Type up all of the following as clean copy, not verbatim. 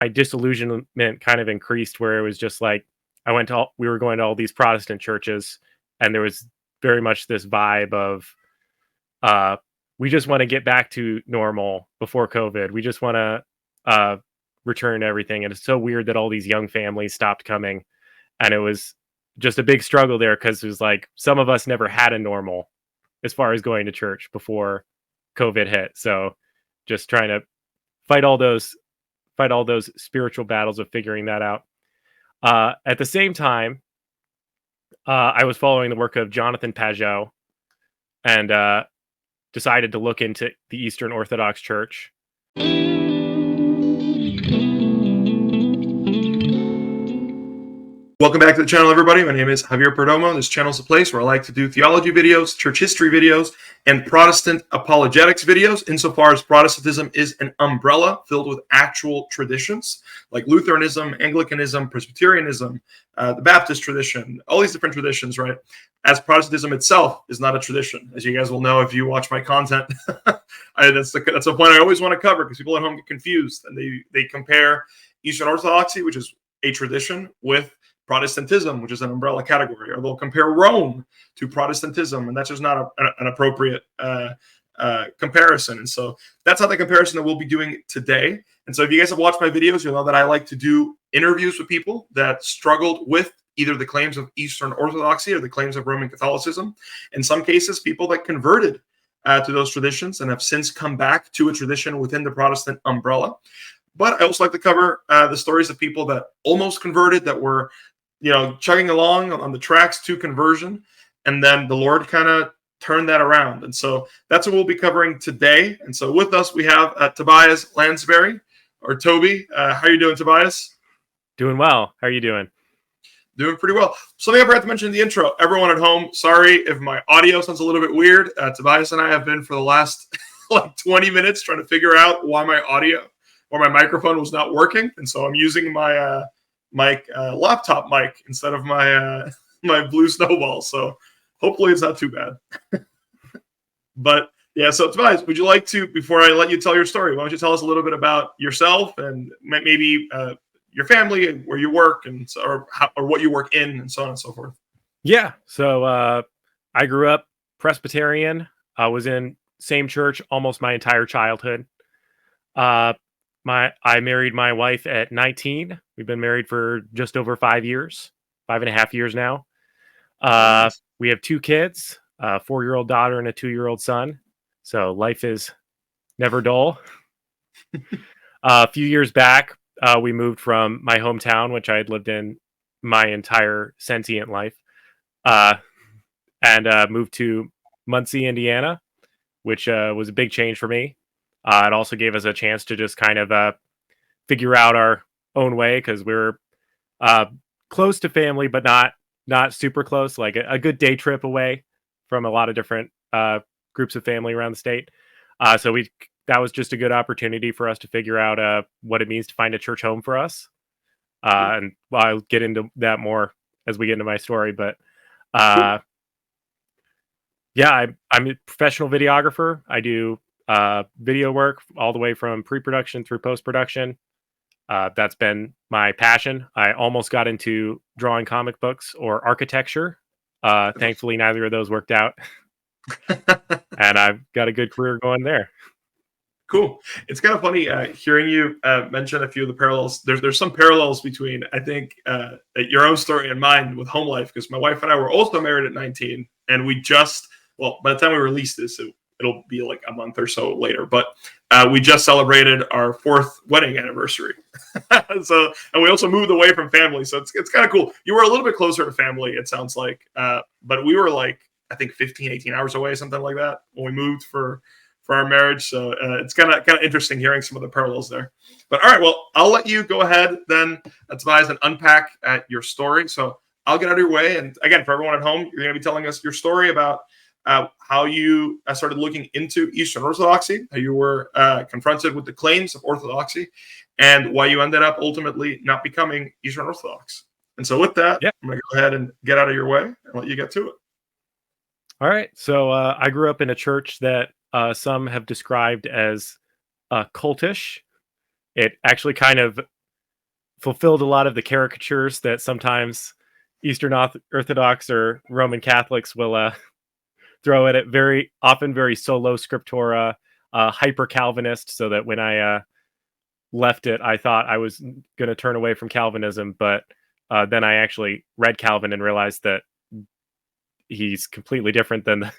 my disillusionment kind of increased, where it was just like we were going to all these Protestant churches, and there was very much this vibe of uh, we just want to get back to normal before COVID. We just want to return to everything, and it's so weird that all these young families stopped coming, and it was just a big struggle there because it was like some of us never had a normal as far as going to church before COVID hit. So just trying to fight all those spiritual battles of figuring that out. At the same time, I was following the work of Jonathan Pageau and decided to look into the Eastern Orthodox Church. Welcome back to the channel, everybody. My name is Javier Perdomo. This channel is a place where I like to do theology videos, church history videos, and Protestant apologetics videos, insofar as Protestantism is an umbrella filled with actual traditions, like Lutheranism, Anglicanism, Presbyterianism, the Baptist tradition, all these different traditions, right? As Protestantism itself is not a tradition, as you guys will know if you watch my content. That's a point I always want to cover, because people at home get confused, and they compare Eastern Orthodoxy, which is a tradition, with Protestantism, which is an umbrella category, or they'll compare Rome to Protestantism, and that's just not an appropriate comparison. And so that's not the comparison that we'll be doing today. And so if you guys have watched my videos, you'll know that I like to do interviews with people that struggled with either the claims of Eastern Orthodoxy or the claims of Roman Catholicism. In some cases, people that converted to those traditions and have since come back to a tradition within the Protestant umbrella. But I also like to cover the stories of people that almost converted, that were chugging along on the tracks to conversion, and then the Lord kind of turned that around. And so that's what we'll be covering today. And so with us, we have Tobias Lansberry, or Toby. How are you doing, Tobias? Doing well. How are you doing? Doing pretty well. Something I forgot to mention in the intro. Everyone at home, sorry if my audio sounds a little bit weird. Tobias and I have been for the last 20 minutes trying to figure out why my microphone was not working. And so I'm using my laptop mic instead of my Blue Snowball. So hopefully it's not too bad. But yeah, so Tobias, would you like to, before I let you tell your story, why don't you tell us a little bit about yourself and maybe your family and where you work, and or what you work in, and so on and so forth. Yeah. So I grew up Presbyterian. I was in same church almost my entire childhood. I married my wife at 19. We've been married for just over 5 years, 5.5 years now. We have 2 kids, a 4-year-old daughter and a 2-year-old son. So life is never dull. A few years back, we moved from my hometown, which I had lived in my entire sentient life, and moved to Muncie, Indiana, which was a big change for me. It also gave us a chance to just kind of figure out our own way, because we're close to family, but not super close, like a good day trip away from a lot of different groups of family around the state. So that was just a good opportunity for us to figure out what it means to find a church home for us. And I'll get into that more as we get into my story. But yeah, I'm a professional videographer. I do video work all the way from pre-production through post-production. That's been my passion. I almost got into drawing comic books or architecture. Thankfully, neither of those worked out. And I've got a good career going there. Cool. It's kind of funny hearing you mention a few of the parallels. There's some parallels between, I think, your own story and mine with home life, because my wife and I were also married at 19, and we just, by the time we release this, it'll be like a month or so later, but we just celebrated our 4th wedding anniversary. And we also moved away from family, so it's kind of cool. You were a little bit closer to family, it sounds like, but we were like, I think 18 hours away, something like that, when we moved for our marriage. So it's kind of interesting hearing some of the parallels there. But all right, well, I'll let you go ahead then, Tobias, and unpack your story. So I'll get out of your way. And again, for everyone at home, you're going to be telling us your story about how you started looking into Eastern Orthodoxy, how you were confronted with the claims of Orthodoxy, and why you ended up ultimately not becoming Eastern Orthodox. And so with that, I'm going to go ahead and get out of your way and let you get to it. All right. So I grew up in a church that some have described as cultish. It actually kind of fulfilled a lot of the caricatures that sometimes Eastern Orthodox or Roman Catholics will throw at it. Very often, very solo scriptura, hyper Calvinist. So that when I left it, I thought I was going to turn away from Calvinism, but then I actually read Calvin and realized that he's completely different than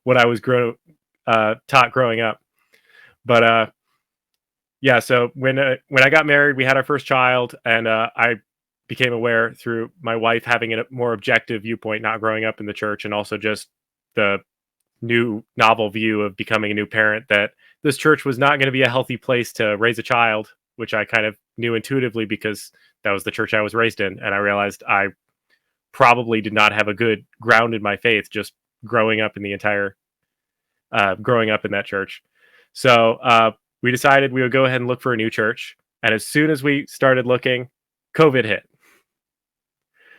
what I was taught growing up. But yeah, so when I got married, we had our first child, and I became aware through my wife having a more objective viewpoint, not growing up in the church, and also just the new novel view of becoming a new parent, that this church was not going to be a healthy place to raise a child, which I kind of knew intuitively because that was the church I was raised in. And I realized I probably did not have a good ground in my faith just growing up in growing up in that church. So we decided we would go ahead and look for a new church. And as soon as we started looking, COVID hit.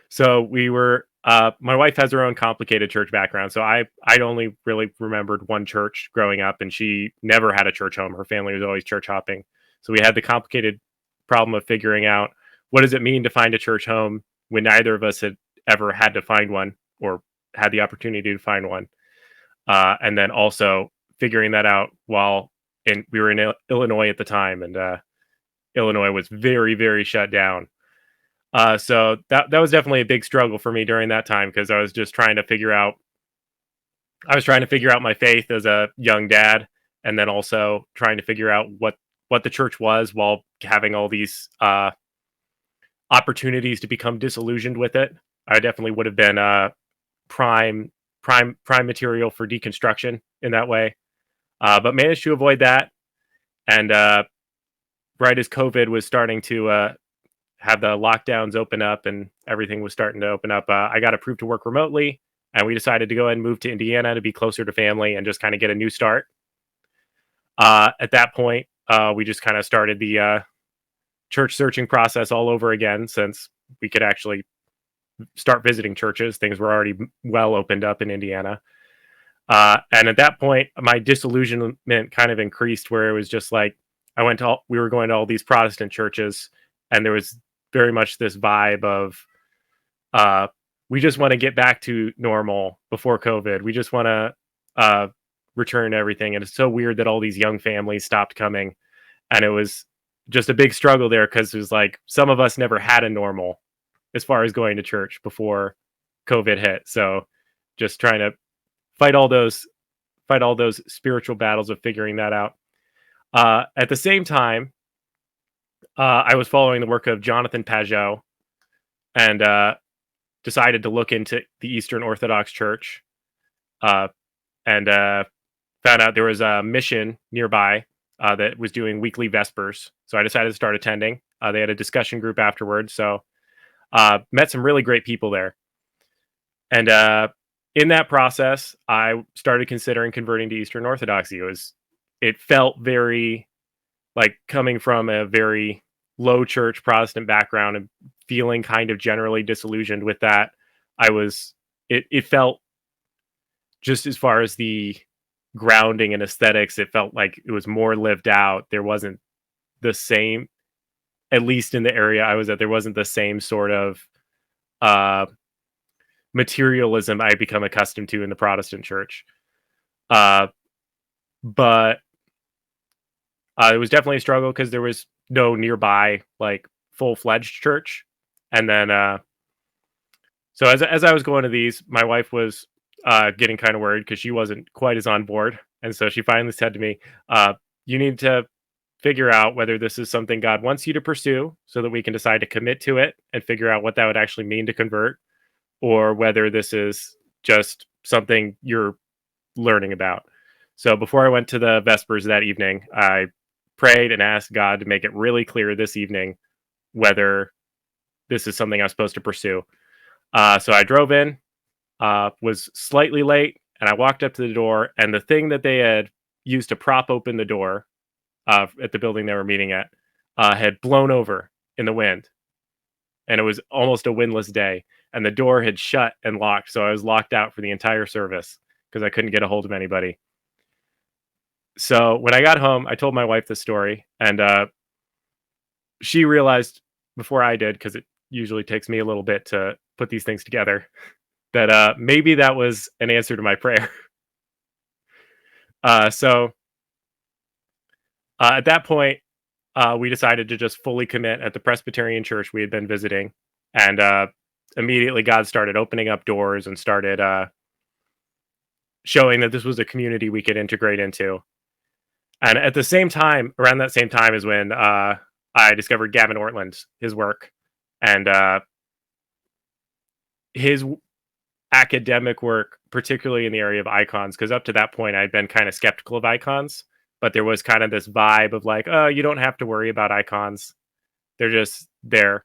So we were, my wife has her own complicated church background. So I'd only really remembered one church growing up, and she never had a church home. Her family was always church hopping. So we had the complicated problem of figuring out, what does it mean to find a church home when neither of us had ever had to find one or had the opportunity to find one. And then also figuring that out while we were in Illinois at the time, and Illinois was very, very shut down. So that was definitely a big struggle for me during that time, because I was trying to figure out my faith as a young dad, and then also trying to figure out what the church was, while having all these opportunities to become disillusioned with it. I definitely would have been prime material for deconstruction in that way, but managed to avoid that. And right as COVID was starting to have the lockdowns open up and everything was starting to open up, I got approved to work remotely, and we decided to go ahead and move to Indiana to be closer to family and just kind of get a new start. At that point, we just kind of started the church searching process all over again, since we could actually start visiting churches. Things were already well opened up in Indiana. And at that point, my disillusionment kind of increased, where it was just like, we were going to all these Protestant churches, and there was very much this vibe of, we just want to get back to normal before COVID. We just want to return everything. And it's so weird that all these young families stopped coming. And it was just a big struggle there, because it was like, some of us never had a normal as far as going to church before COVID hit. So just trying to fight all those spiritual battles of figuring that out. At the same time, I was following the work of Jonathan Pageau, and decided to look into the Eastern Orthodox Church, and found out there was a mission nearby that was doing weekly Vespers. So I decided to start attending. They had a discussion group afterwards. So met some really great people there. And in that process, I started considering converting to Eastern Orthodoxy. It felt very like coming from a very low church Protestant background and feeling kind of generally disillusioned with that. It felt, just as far as the grounding and aesthetics, it felt like it was more lived out. There wasn't the same, at least in the area I was at, there wasn't the same sort of materialism I become accustomed to in the Protestant church. But it was definitely a struggle, because there was no nearby like full-fledged church. And then so as I was going to these, my wife was getting kind of worried, because she wasn't quite as on board. And so she finally said to me, you need to figure out whether this is something God wants you to pursue, so that we can decide to commit to it and figure out what that would actually mean to convert, or whether this is just something you're learning about. So before I went to the Vespers that evening, I prayed and asked God to make it really clear this evening whether this is something I was supposed to pursue. So I drove in, was slightly late, and I walked up to the door, and the thing that they had used to prop open the door at the building they were meeting at had blown over in the wind. And it was almost a windless day, and the door had shut and locked. So I was locked out for the entire service, because I couldn't get a hold of anybody. So when I got home, I told my wife the story, and she realized before I did, because it usually takes me a little bit to put these things together, that maybe that was an answer to my prayer. So at that point, we decided to just fully commit at the Presbyterian church we had been visiting, and immediately God started opening up doors and started showing that this was a community we could integrate into. And at the same time, around that same time, is when I discovered Gavin Ortland's his work, and his academic work, particularly in the area of icons, because up to that point I'd been kind of skeptical of icons, but there was kind of this vibe of like, oh, you don't have to worry about icons. They're just there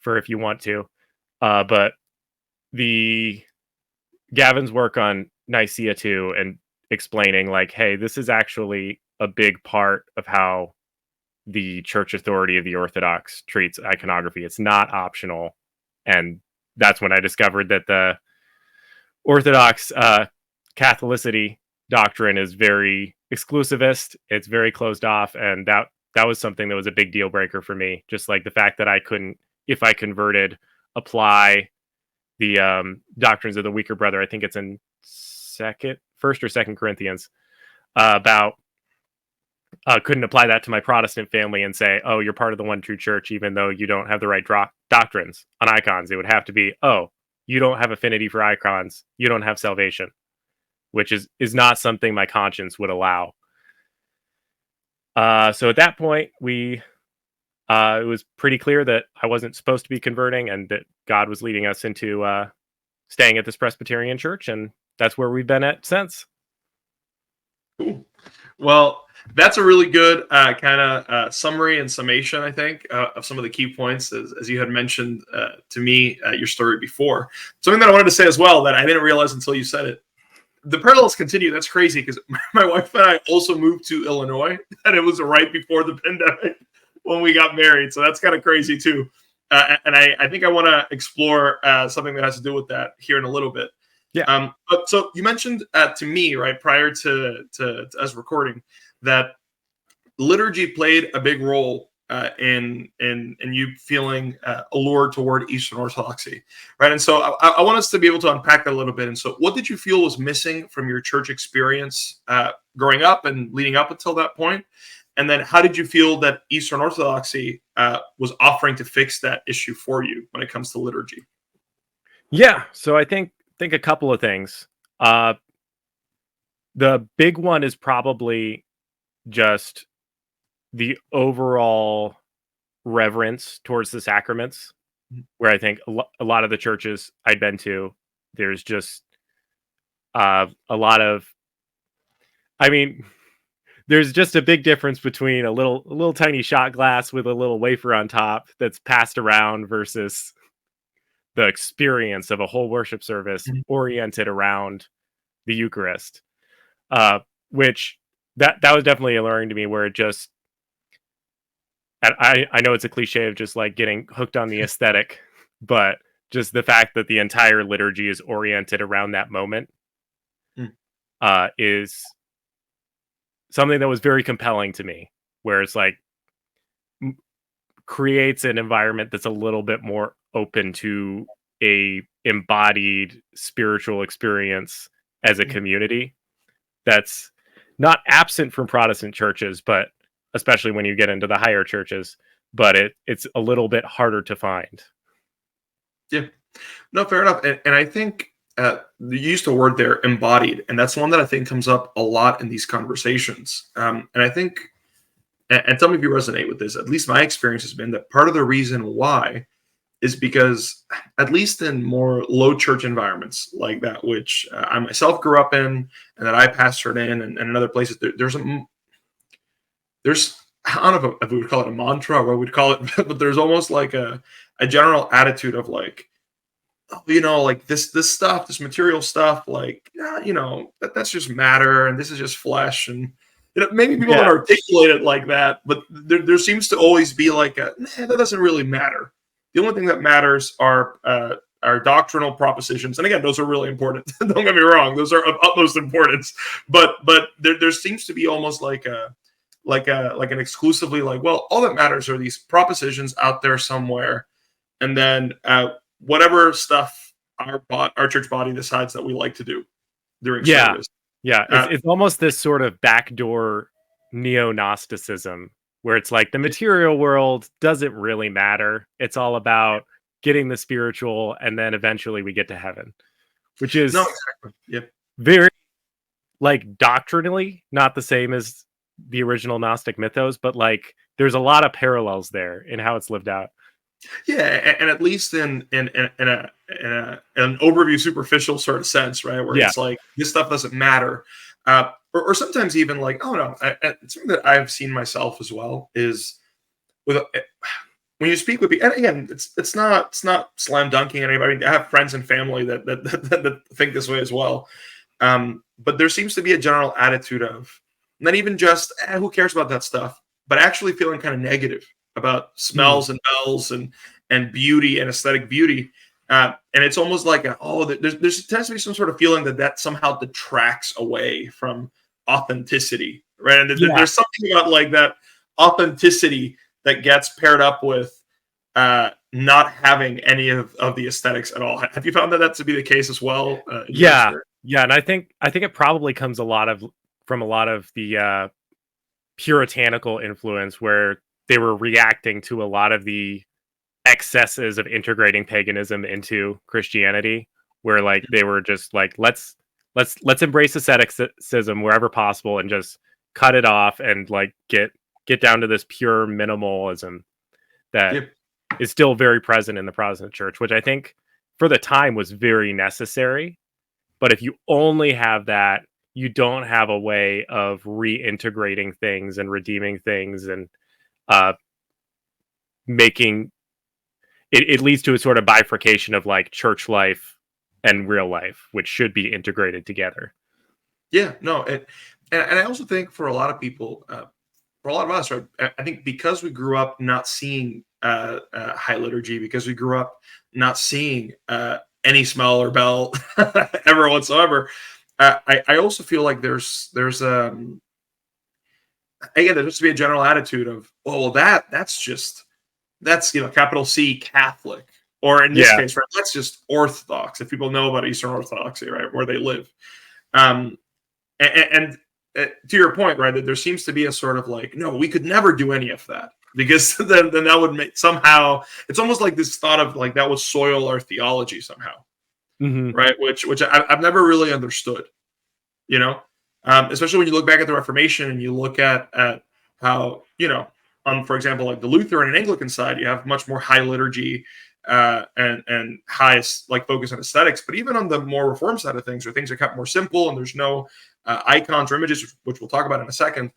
for if you want to. But the Gavin's work on Nicaea 2 and explaining like, hey, this is actually a big part of how the church authority of the Orthodox treats iconography. It's not optional. And that's when I discovered that the Orthodox Catholicity doctrine is very exclusivist. It's very closed off. And that was something that was a big deal breaker for me. Just like the fact that I couldn't, if I converted, apply the doctrines of the weaker brother. I think it's in First or Second Corinthians, about couldn't apply that to my Protestant family and say, oh, you're part of the one true church, even though you don't have the right doctrines on icons. It would have to be, oh, you don't have affinity for icons, you don't have salvation, which is not something my conscience would allow. So at that point, it was pretty clear that I wasn't supposed to be converting, and that God was leading us into staying at this Presbyterian church, and that's where we've been at since. Cool. Well, that's a really good kind of summary and summation, I think, of some of the key points, as you had mentioned to me your story before. Something that I wanted to say as well that I didn't realize until you said it. The parallels continue. That's crazy, because my wife and I also moved to Illinois, and it was right before the pandemic when we got married. So that's kind of crazy too. And I think I want to explore something that has to do with that here in a little bit. Yeah. But so you mentioned to me, right, prior to us recording, that liturgy played a big role in you feeling allured toward Eastern Orthodoxy, right? And so I want us to be able to unpack that a little bit. And so what did you feel was missing from your church experience growing up and leading up until that point? And then how did you feel that Eastern Orthodoxy was offering to fix that issue for you when it comes to liturgy? Yeah. So I think a couple of things. The big one is probably just the overall reverence towards the sacraments, where I think a lot of the churches I'd been to, there's just a lot of, I mean, there's just a big difference between a little tiny shot glass with a little wafer on top that's passed around versus the experience of a whole worship service oriented around the Eucharist, which that was definitely alluring to me, where it just, I know it's a cliche of just like getting hooked on the aesthetic, but just the fact that the entire liturgy is oriented around that moment is something that was very compelling to me, where it's like creates an environment that's a little bit more open to a embodied spiritual experience as a community that's not absent from Protestant churches, but especially when you get into the higher churches, but it's a little bit harder to find. Yeah, no, fair enough. And I think you used the word there, embodied, and that's one that I think comes up a lot in these conversations. And I think, and tell me if you resonate with this, at least my experience has been that part of the reason why is because, at least in more low church environments like that, which I myself grew up in and that I pastored in, and in other places, there's I don't know if we would call it a mantra or what we'd call it, but there's almost like a general attitude of like, like this stuff, this material stuff, like, that's just matter, and this is just flesh, and maybe people don't articulate it like that, but there seems to always be like that doesn't really matter. The only thing that matters are doctrinal propositions, and again, those are really important. Don't get me wrong; those are of utmost importance. But there seems to be almost like like an exclusively like, well, all that matters are these propositions out there somewhere, and then whatever stuff our church body decides that we like to do during Yeah. service. Yeah. It's almost this sort of backdoor neo-Gnosticism where it's like the material world doesn't really matter. It's all about getting the spiritual, and then eventually we get to heaven, which is No, exactly. Yep. very, like, doctrinally not the same as the original Gnostic mythos, but like there's a lot of parallels there in how it's lived out. Yeah, and at least an overview, superficial sort of sense, right? Where Yeah. it's like this stuff doesn't matter, or sometimes even like, oh no, something that I've seen myself as well is with when you speak with people. And again, it's not slam dunking anybody. I mean, I have friends and family that think this way as well, but there seems to be a general attitude of not even just who cares about that stuff, but actually feeling kind of negative about smells and bells and beauty and aesthetic beauty. And it's almost like, there tends to be some sort of feeling that somehow detracts away from authenticity, right? And there's something about like that authenticity that gets paired up with not having any of the aesthetics at all. Have you found that to be the case as well? Yeah. And I think it probably comes from a lot of the puritanical influence, where they were reacting to a lot of the excesses of integrating paganism into Christianity, where like they were just like, let's embrace asceticism wherever possible and just cut it off and like get down to this pure minimalism that is still very present in the Protestant church, which I think for the time was very necessary. But if you only have that, you don't have a way of reintegrating things and redeeming things, and making it leads to a sort of bifurcation of like church life and real life, which should be integrated together. Yeah, no, and I also think for a lot of people, for a lot of us, right? I think because we grew up not seeing high liturgy, because we grew up not seeing any smell or bell ever whatsoever, I also feel like there's again, there used to be a general attitude of, well, that's capital C Catholic, or in this case, right, that's just Orthodox. If people know about Eastern Orthodoxy, right, where they live, and to your point, right, that there seems to be a sort of like, no, we could never do any of that, because then that would make somehow, it's almost like this thought of like that would soil our theology somehow, right? Which I've never really understood, especially when you look back at the Reformation and you look at how, for example, like the Lutheran and Anglican side, you have much more high liturgy and highest like focus on aesthetics. But even on the more Reformed side of things, where things are kept more simple and there's no icons or images, which we'll talk about in a second,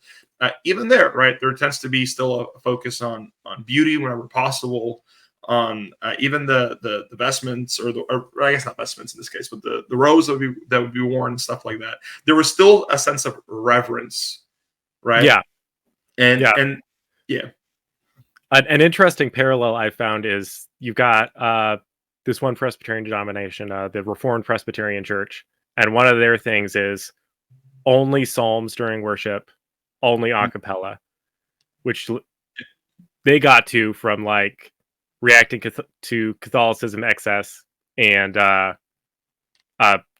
even there, right, there tends to be still a focus on beauty whenever possible, on even the vestments, or I guess not vestments in this case, but the robes that would be worn and stuff like that. There was still a sense of reverence, right? Yeah. And yeah. An interesting parallel I found is you've got this one Presbyterian denomination, the Reformed Presbyterian Church, and one of their things is only psalms during worship, only a cappella, which they got to from like reacting to Catholicism excess and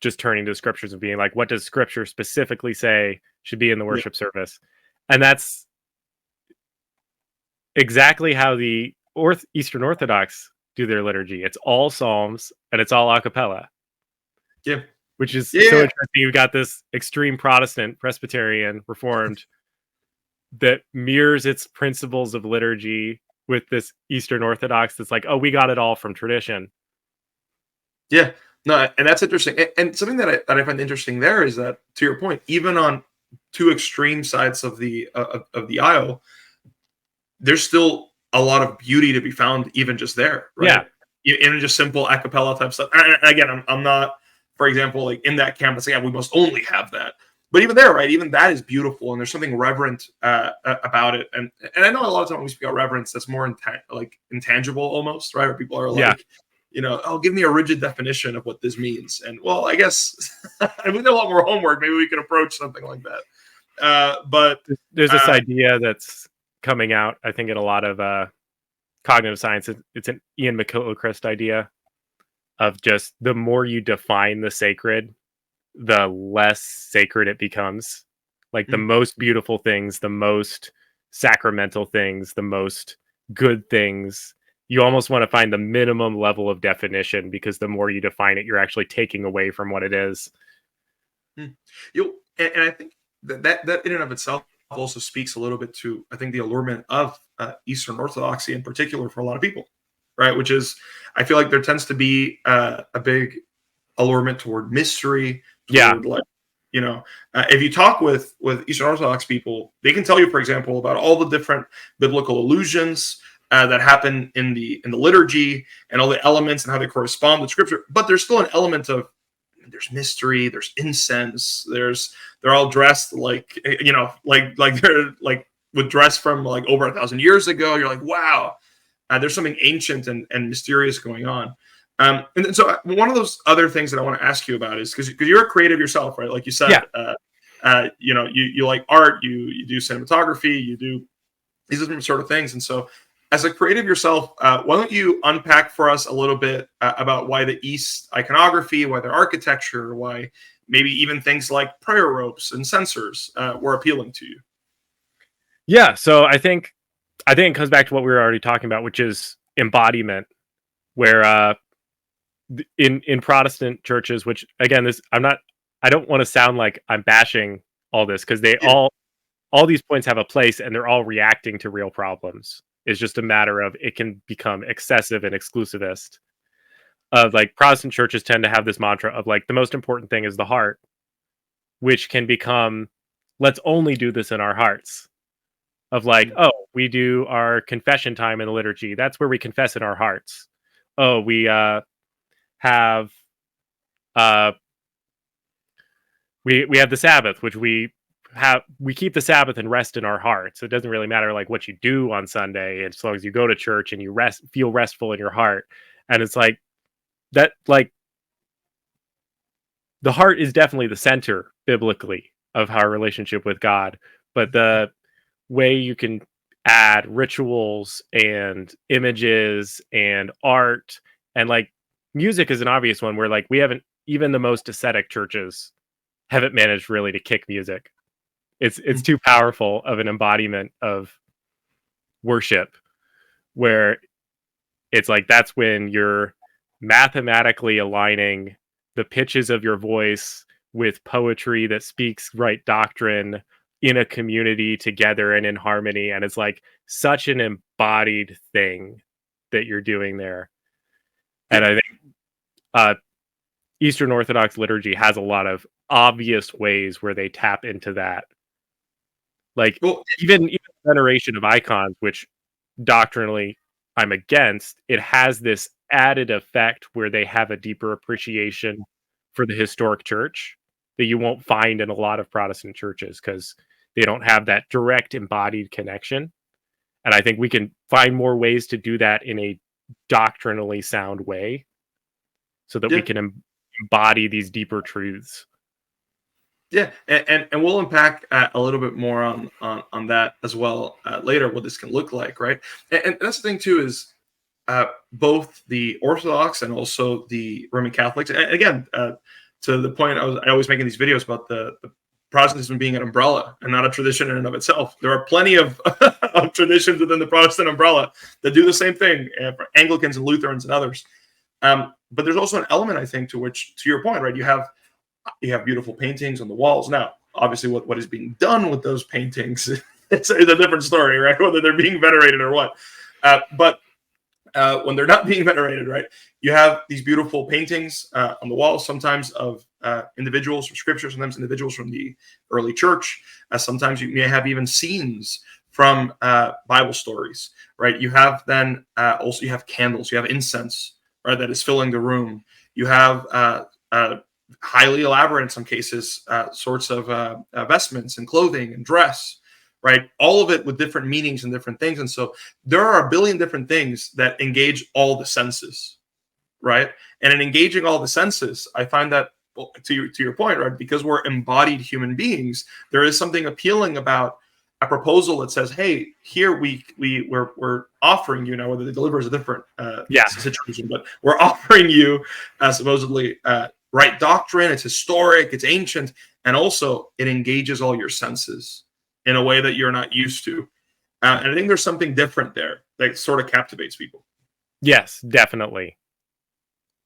just turning to the scriptures and being like, what does scripture specifically say should be in the worship service? And that's exactly how the Eastern Orthodox do their liturgy. It's all psalms and it's all a cappella. Yeah. Which is so interesting. You've got this extreme Protestant, Presbyterian, Reformed that mirrors its principles of liturgy with this Eastern Orthodox that's like, oh, we got it all from tradition. Yeah. No, and that's interesting. And something that I find interesting there is that, to your point, even on two extreme sides of the aisle, there's still a lot of beauty to be found, even just there, right? Yeah. In just simple a cappella type stuff. And again, I'm not, for example, like in that camp, saying, we must only have that. But even there, right, even that is beautiful, and there's something reverent about it. And I know a lot of times when we speak about reverence, that's more intangible almost, right? Where people are like, oh, give me a rigid definition of what this means. And well, I guess if we did a lot more homework, maybe we could approach something like that. But There's this idea that's coming out, I think, in a lot of cognitive science. It's an Ian McGilchrist idea of just the more you define the sacred, the less sacred it becomes. Like the most beautiful things, the most sacramental things, the most good things, you almost want to find the minimum level of definition, because the more you define it, you're actually taking away from what it is. And I think that in and of itself also speaks a little bit to, I think, the allurement of Eastern Orthodoxy in particular for a lot of people, right? Which is, I feel like there tends to be a big allurement toward mystery, toward like, if you talk with Eastern Orthodox people, they can tell you, for example, about all the different biblical allusions that happen in the liturgy and all the elements and how they correspond with Scripture. But there's still an element of, there's mystery, there's incense, they're all dressed like, like they're like with dress from like over 1,000 years ago. You're like, wow, there's something ancient and mysterious going on. And so one of those other things that I want to ask you about is, because you're a creative yourself, right? Like you said, you like art, you do cinematography, you do these different sort of things. And so as a creative yourself, why don't you unpack for us a little bit about why the East iconography, why their architecture, why maybe even things like prayer ropes and censers were appealing to you? Yeah, so I think it comes back to what we were already talking about, which is embodiment, where in Protestant churches, which again, I don't want to sound like I'm bashing all this, because they all these points have a place and they're all reacting to real problems. It's just a matter of, it can become excessive and exclusivist. Like Protestant churches tend to have this mantra of like, the most important thing is the heart, which can become, let's only do this in our hearts. Of like, oh, we do our confession time in the liturgy. That's where we confess in our hearts. Oh, we have we have the Sabbath, which we keep the Sabbath and rest in our hearts. It doesn't really matter like what you do on Sunday, as long as you go to church and you feel restful in your heart. And it's like that, like the heart is definitely the center biblically of our relationship with God, but the way you can add rituals and images and art, and like music is an obvious one, where like we haven't, even the most ascetic churches haven't managed really to kick music. It's too powerful of an embodiment of worship, where it's like, that's when you're mathematically aligning the pitches of your voice with poetry that speaks right doctrine in a community together and in harmony. And it's like such an embodied thing that you're doing there. And I think Eastern Orthodox liturgy has a lot of obvious ways where they tap into that. Like, even veneration of icons, which doctrinally I'm against, it has this added effect where they have a deeper appreciation for the historic church that you won't find in a lot of Protestant churches, because they don't have that direct embodied connection. And I think we can find more ways to do that in a doctrinally sound way, so that we can embody these deeper truths. Yeah, and we'll unpack a little bit more on that as well later, what this can look like, right? And that's the thing too, is both the Orthodox and also the Roman Catholics, and again, to the point I always making these videos about the Protestantism being an umbrella and not a tradition in and of itself. There are plenty of, of traditions within the Protestant umbrella that do the same thing, for Anglicans and Lutherans and others. But there's also an element, I think, to which, to your point, right? You have beautiful paintings on the walls. Now, obviously, what is being done with those paintings it's a different story, right? Whether they're being venerated or what. But when they're not being venerated, right, you have these beautiful paintings on the walls, sometimes of individuals from Scripture, sometimes individuals from the early church. Sometimes you may have even scenes from Bible stories, right? You have then also you have candles, you have incense, right, that is filling the room. You have highly elaborate, in some cases, sorts of vestments and clothing and dress, right? All of it with different meanings and different things. And so there are a billion different things that engage all the senses, right? And in engaging all the senses, I find that well, to your point, right? Because we're embodied human beings, there is something appealing about a proposal that says, "Hey, here we're offering you now." Whether the deliver is a different Yeah. situation, but we're offering you supposedly right doctrine. It's historic, it's ancient, and also it engages all your senses in a way that you're not used to. And I think there's something different there that sort of captivates people. Yes, definitely.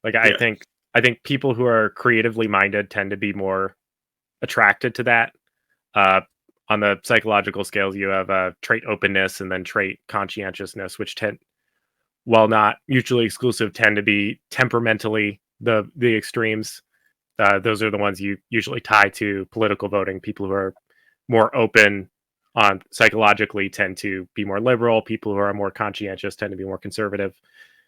Like Yeah. I think people who are creatively minded tend to be more attracted to that. Uh, on the psychological scales, you have trait openness and then trait conscientiousness, which tend, while not mutually exclusive, tend to be temperamentally the extremes. Those are the ones you usually tie to political voting. People who are more open on psychologically tend to be more liberal. People who are more conscientious tend to be more conservative.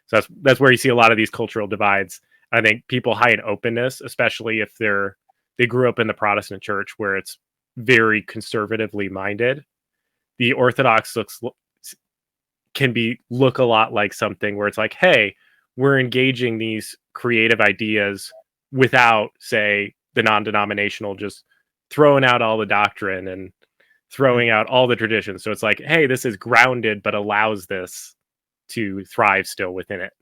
So that's where you see a lot of these cultural divides. I think people high in openness, especially if they grew up in the Protestant church where it's very conservatively minded. The Orthodox can look a lot like something where it's like, hey, we're engaging these creative ideas without, say, the non-denominational just throwing out all the doctrine and throwing out all the traditions. So it's like, hey, this is grounded, but allows this to thrive still within it.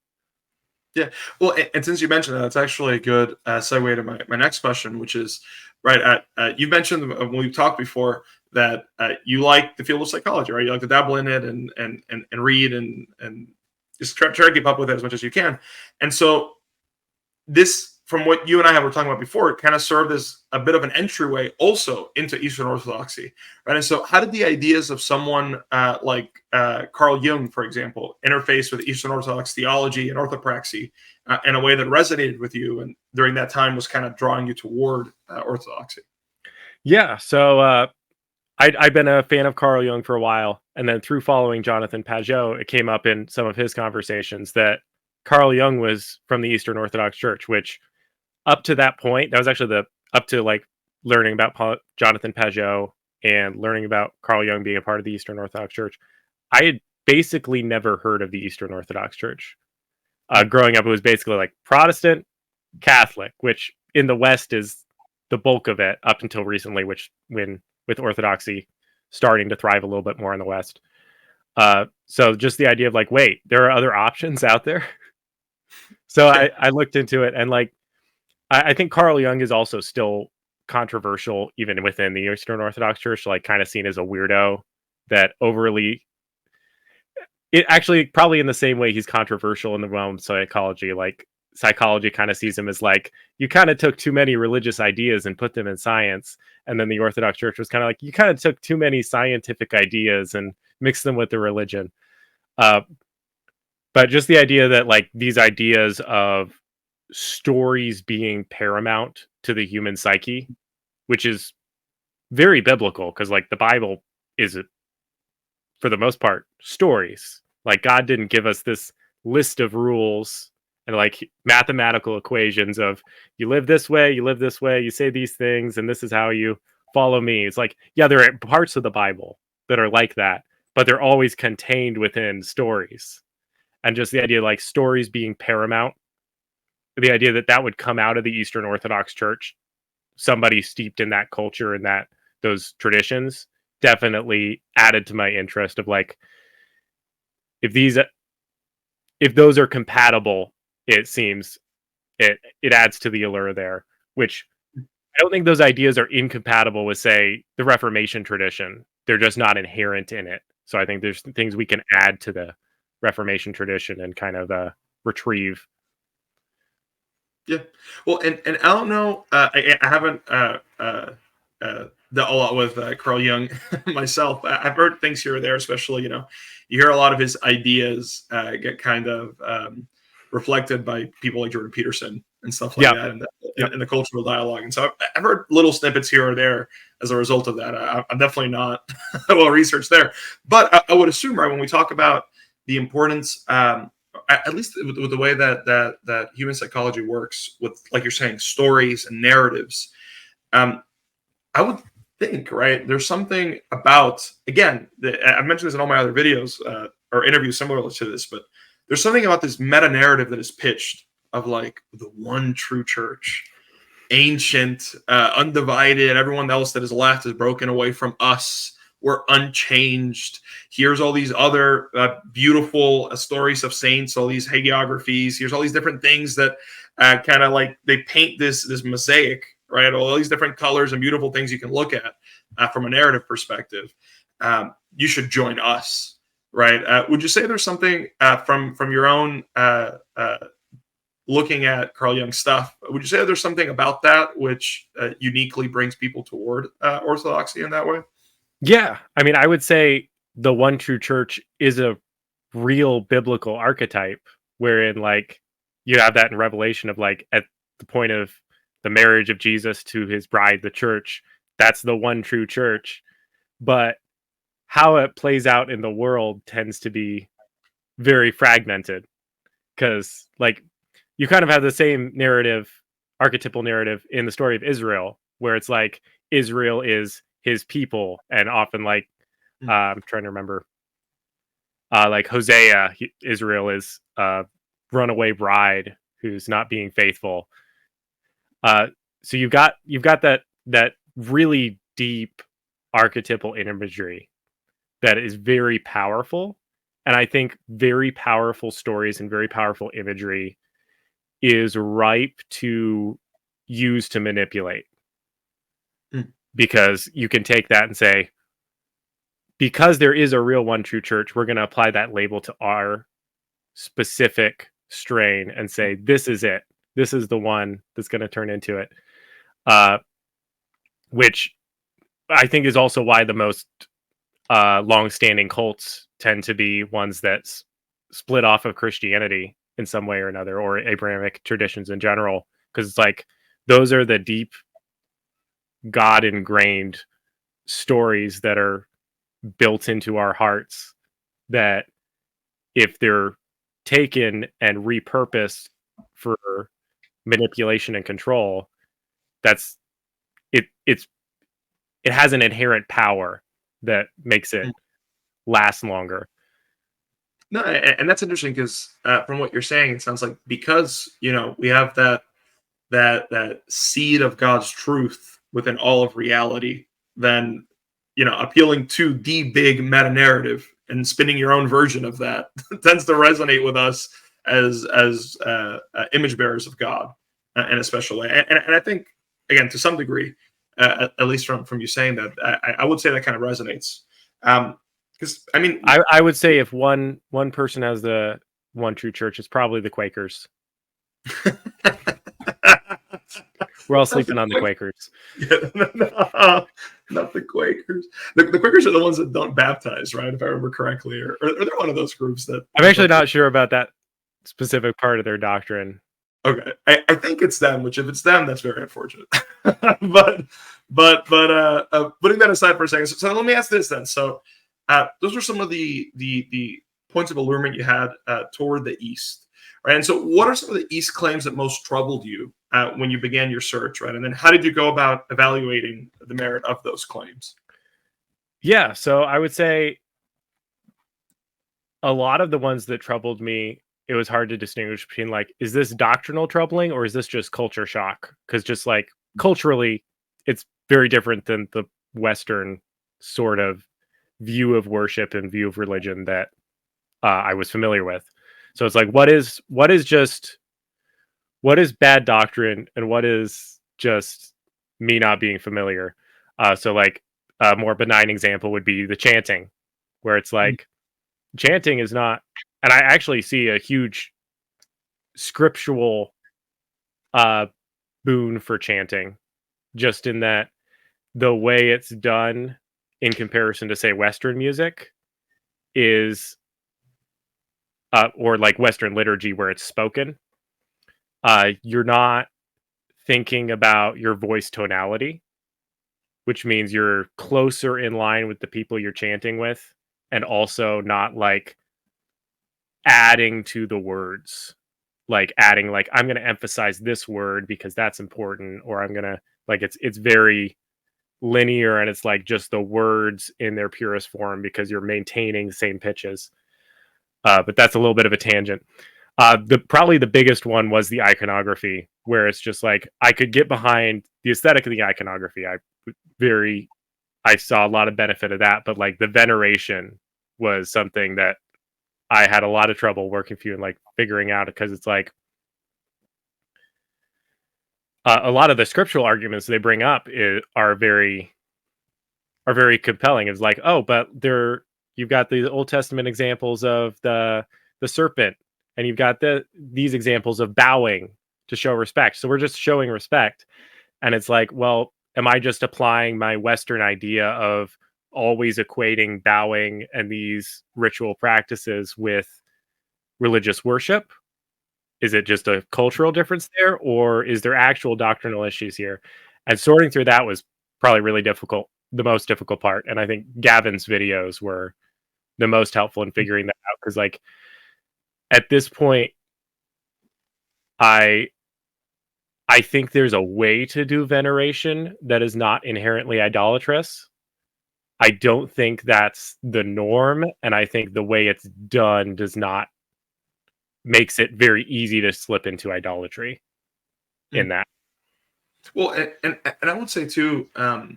Yeah. Well, and since you mentioned that, that's actually a good segue to my next question, which is, right, you mentioned when we've talked before that you like the field of psychology, right? You like to dabble in it and read and just try to keep up with it as much as you can. And so this, from what you and I were talking about before, it kind of served as a bit of an entryway also into Eastern Orthodoxy, right? And so, how did the ideas of someone like Carl Jung, for example, interface with Eastern Orthodox theology and orthopraxy in a way that resonated with you, and during that time was kind of drawing you toward Orthodoxy? Yeah. So I'd been a fan of Carl Jung for a while, and then through following Jonathan Pageau, it came up in some of his conversations that Carl Jung was from the Eastern Orthodox Church, which up to that point, that was actually the up to like learning about Jonathan Pageau and learning about Carl Jung being a part of the Eastern Orthodox Church. I had basically never heard of the Eastern Orthodox Church. Growing up, it was basically like Protestant, Catholic, which in the West is the bulk of it up until recently, which when with Orthodoxy starting to thrive a little bit more in the West. So just the idea of like, wait, there are other options out there. So I looked into it, and like I think Carl Jung is also still controversial even within the Eastern Orthodox Church, like kind of seen as a weirdo that overly. It actually probably in the same way he's controversial in the realm of psychology. Like psychology kind of sees him as like you kind of took too many religious ideas and put them in science, and then the Orthodox Church was kind of like you kind of took too many scientific ideas and mixed them with the religion. Uh, but just the idea that like these ideas of stories being paramount to the human psyche, which is very biblical because like the Bible is for the most part stories. Like God didn't give us this list of rules and like mathematical equations of you live this way, you live this way, you say these things, and this is how you follow me. It's like, yeah, there are parts of the Bible that are like that, but they're always contained within stories. And just the idea like stories being paramount, the idea that that would come out of the Eastern Orthodox Church, somebody steeped in that culture and that those traditions definitely added to my interest of like if these if those are compatible, it seems it adds to the allure there, which I don't think those ideas are incompatible with say the Reformation tradition. They're just not inherent in it. So I think there's things we can add to the Reformation tradition and kind of retrieve. Yeah. Well, and I don't know. I haven't dealt a lot with Carl Jung myself. I've heard things here or there, especially you hear a lot of his ideas get kind of reflected by people like Jordan Peterson and stuff like Yeah. that, in the cultural dialogue. And so I've heard little snippets here or there as a result of that. I'm definitely not well researched there, but I would assume, right, when we talk about the importance. At least with the way that human psychology works, with like you're saying, stories and narratives, I would think, right, there's something about, again, I've mentioned this in all my other videos or interviews similar to this, but there's something about this meta narrative that is pitched of like the one true church, ancient, undivided. Everyone else that is left is broken away from us. We're unchanged. Here's all these other beautiful stories of saints, all these hagiographies. Here's all these different things that kind of like they paint this mosaic, right? All these different colors and beautiful things you can look at from a narrative perspective. You should join us, right? Would you say there's something from your own looking at Carl Jung's stuff? Would you say there's something about that which uniquely brings people toward Orthodoxy in that way? Yeah, I mean, I would say the one true church is a real biblical archetype, wherein like you have that in Revelation of like at the point of the marriage of Jesus to his bride, the church. That's the one true church. But how it plays out in the world tends to be very fragmented, because like you kind of have the same narrative, archetypal narrative in the story of Israel, where it's like Israel is his people, and often like I'm trying to remember, like Hosea, Israel is a runaway bride who's not being faithful. So you've got that really deep archetypal imagery that is very powerful, and I think very powerful stories and very powerful imagery is ripe to use to manipulate. Because you can take that and say, because there is a real one true church, we're going to apply that label to our specific strain and say, this is it. This is the one that's going to turn into it. Which I think is also why the most long-standing cults tend to be ones that split off of Christianity in some way or another, or Abrahamic traditions in general. Because it's like, those are the deep God ingrained stories that are built into our hearts, that if they're taken and repurposed for manipulation and control, that's it has an inherent power that makes it last longer. No, and that's interesting because from what you're saying, it sounds like because we have that seed of God's truth within all of reality, then appealing to the big meta narrative and spinning your own version of that tends to resonate with us as image bearers of God in a special way. And I think, again, to some degree, at least from you saying that, I would say that kind of resonates. Because I mean, I would say if one person has the one true church, it's probably the Quakers. We're all sleeping on the Quakers. Yeah, not the Quakers. The Quakers are the ones that don't baptize, right? If I remember correctly, or they're one of those groups that. I'm actually not sure about that specific part of their doctrine. Okay, I think it's them. Which, if it's them, that's very unfortunate. but putting that aside for a second, so let me ask this then. So, those are some of the points of allurement you had toward the East, right? And so, what are some of the East claims that most troubled you when you began your search, right? And then, how did you go about evaluating the merit of those claims? Yeah, so I would say a lot of the ones that troubled me, it was hard to distinguish between like, is this doctrinal troubling or is this just culture shock? Because just like culturally, it's very different than the Western sort of view of worship and view of religion that I was familiar with. So it's like, what is bad doctrine and what is just me not being familiar? So like a more benign example would be the chanting, where it's like chanting is not, and I actually see a huge scriptural boon for chanting, just in that the way it's done in comparison to say Western music is or like Western liturgy where it's spoken, you're not thinking about your voice tonality, which means you're closer in line with the people you're chanting with, and also not like adding to the words, like adding like, I'm going to emphasize this word because that's important, or I'm going to like, it's very linear, and it's like just the words in their purest form because you're maintaining the same pitches. But that's a little bit of a tangent. Probably the biggest one was the iconography, where it's just like I could get behind the aesthetic of the iconography. I saw a lot of benefit of that, but like the veneration was something that I had a lot of trouble working through and like figuring out, because it's like a lot of the scriptural arguments they bring up are very compelling. It's like, oh, but you've got the Old Testament examples of the serpent, and you've got these examples of bowing to show respect. So we're just showing respect, and it's like, well, am I just applying my Western idea of always equating bowing and these ritual practices with religious worship? Is it just a cultural difference there, or is there actual doctrinal issues here? And sorting through that was probably really difficult, the most difficult part. And I think Gavin's videos were the most helpful in figuring that out, because like at this point, I think there's a way to do veneration that is not inherently idolatrous. I don't think that's the norm, and I think the way it's done makes it very easy to slip into idolatry in that. Well, and I would say too, to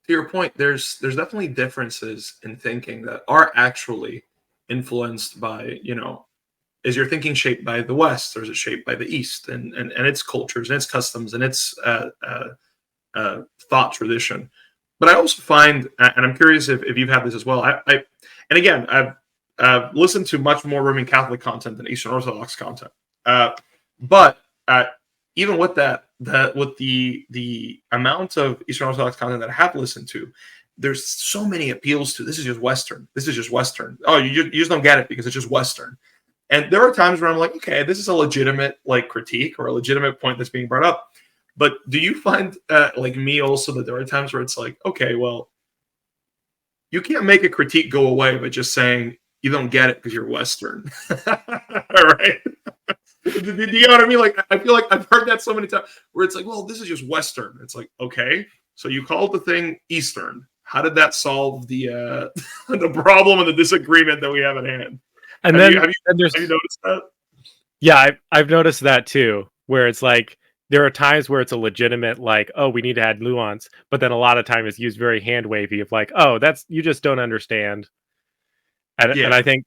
your point, there's definitely differences in thinking that are actually influenced by, is your thinking shaped by the West, or is it shaped by the East and its cultures and its customs and its thought tradition? But I also find, and I'm curious if you've had this as well. And again, I've listened to much more Roman Catholic content than Eastern Orthodox content. But even with that, with the amount of Eastern Orthodox content that I have listened to, there's so many appeals to this is just Western. This is just Western. Oh, you just don't get it because it's just Western. And there are times where I'm like, okay, this is a legitimate like critique or a legitimate point that's being brought up. But do you find like me also that there are times where it's like, okay, well, you can't make a critique go away by just saying you don't get it because you're Western. All right. Do you know what I mean? Like, I feel like I've heard that so many times where it's like, well, this is just Western. It's like, okay, so you called the thing Eastern. How did that solve the the problem and the disagreement that we have at hand? And have then you noticed that? Yeah, I've noticed that too, where it's like there are times where it's a legitimate like, oh, we need to add nuance, but then a lot of time it's used very hand wavy of like, oh, that's you just don't understand. And I think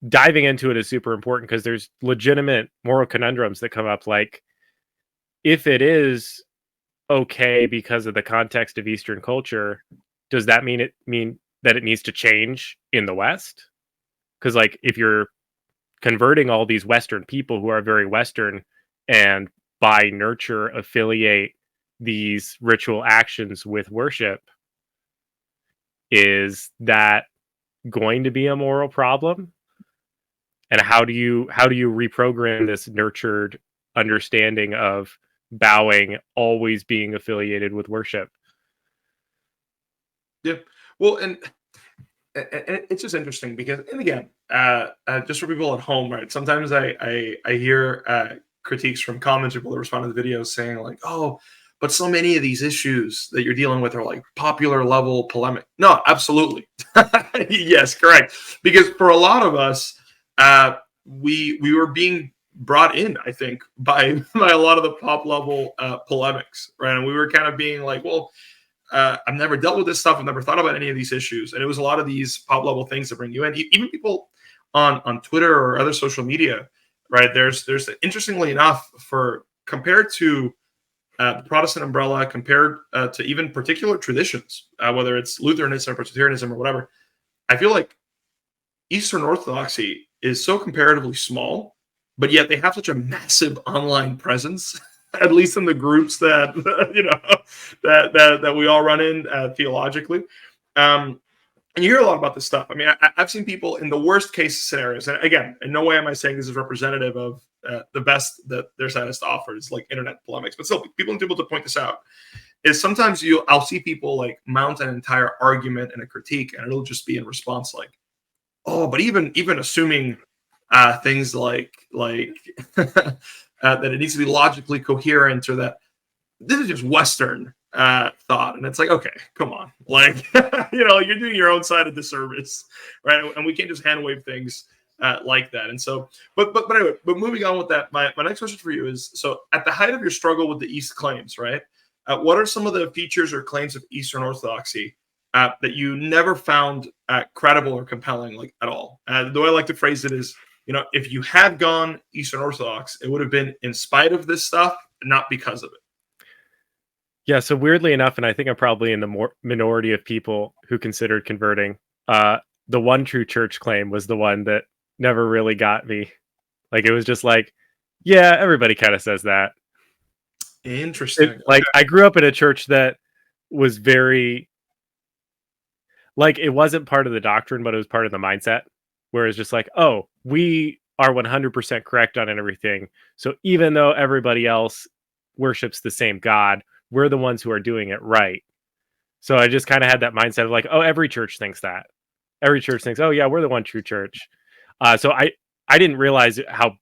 diving into it is super important, because there's legitimate moral conundrums that come up. Like, if it is okay because of the context of Eastern culture, does that mean that it needs to change in the West? Because like if you're converting all these Western people who are very Western and by nurture affiliate these ritual actions with worship, is that going to be a moral problem? And how do you reprogram this nurtured understanding of bowing always being affiliated with worship? Yeah. Well, and it's just interesting because, and again, just for people at home, right? Sometimes I hear critiques from comments, people that respond to the videos saying like, "Oh, but so many of these issues that you're dealing with are like popular level polemic." No, absolutely, yes, correct. Because for a lot of us, we were being brought in, I think, by a lot of the pop level polemics, right? And we were kind of being like, well. I've never dealt with this stuff. I've never thought about any of these issues. And it was a lot of these pop level things that bring you in. Even people on Twitter or other social media, right? There's interestingly enough, compared to the Protestant umbrella, compared to even particular traditions, whether it's Lutheranism or Presbyterianism or whatever, I feel like Eastern Orthodoxy is so comparatively small, but yet they have such a massive online presence. At least in the groups that that we all run in theologically, and you hear a lot about this stuff. I mean, I've seen people in the worst case scenarios, and again, in no way am I saying this is representative of the best that their side has to offer. It's like internet polemics, but still, people need to be able to point this out. Is sometimes I'll see people like mount an entire argument and a critique, and it'll just be in response like, oh, but even assuming things like that it needs to be logically coherent, or that this is just Western thought. And it's like, okay, come on. Like, you're doing your own side a disservice, right? And we can't just hand wave things like that. And so, but anyway, but moving on with that, my next question for you is: so at the height of your struggle with the East claims, right? What are some of the features or claims of Eastern Orthodoxy that you never found credible or compelling, like at all? The way I like to phrase it is, if you had gone Eastern Orthodox, it would have been in spite of this stuff, not because of it. Yeah, so weirdly enough, and I think I'm probably in the minority of people who considered converting, the one true church claim was the one that never really got me. Like, it was just like, yeah, everybody kind of says that. Interesting. Like, I grew up in a church that was very, like, it wasn't part of the doctrine, but it was part of the mindset, where it's just like, oh, we are 100% correct on everything. So even though everybody else worships the same God, we're the ones who are doing it right. So I just kind of had that mindset of like, oh, every church thinks that. Every church thinks, oh yeah, we're the one true church. So I didn't realize how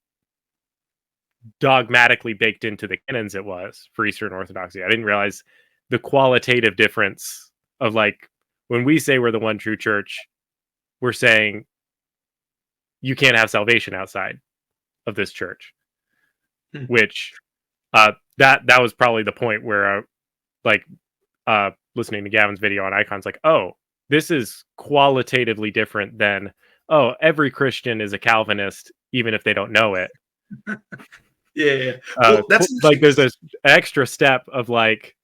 dogmatically baked into the canons it was for Eastern Orthodoxy. I didn't realize the qualitative difference of like when we say we're the one true church, we're saying you can't have salvation outside of this church. Which that was probably the point where like listening to Gavin's video on icons, like, oh, this is qualitatively different than, oh, every Christian is a Calvinist, even if they don't know it. Yeah. Well, that's like there's this extra step of like,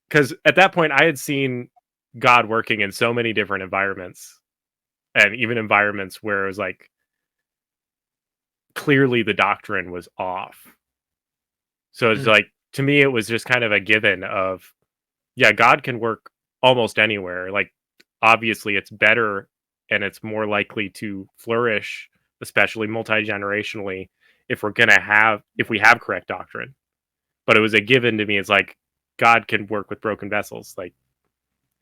because at that point I had seen God working in so many different environments, and even environments where it was like clearly the doctrine was off. So it's like, to me, it was just kind of a given of, yeah, God can work almost anywhere. Like, obviously, it's better and it's more likely to flourish, especially multi-generationally, if we have correct doctrine. But it was a given to me. It's like, God can work with broken vessels. Like,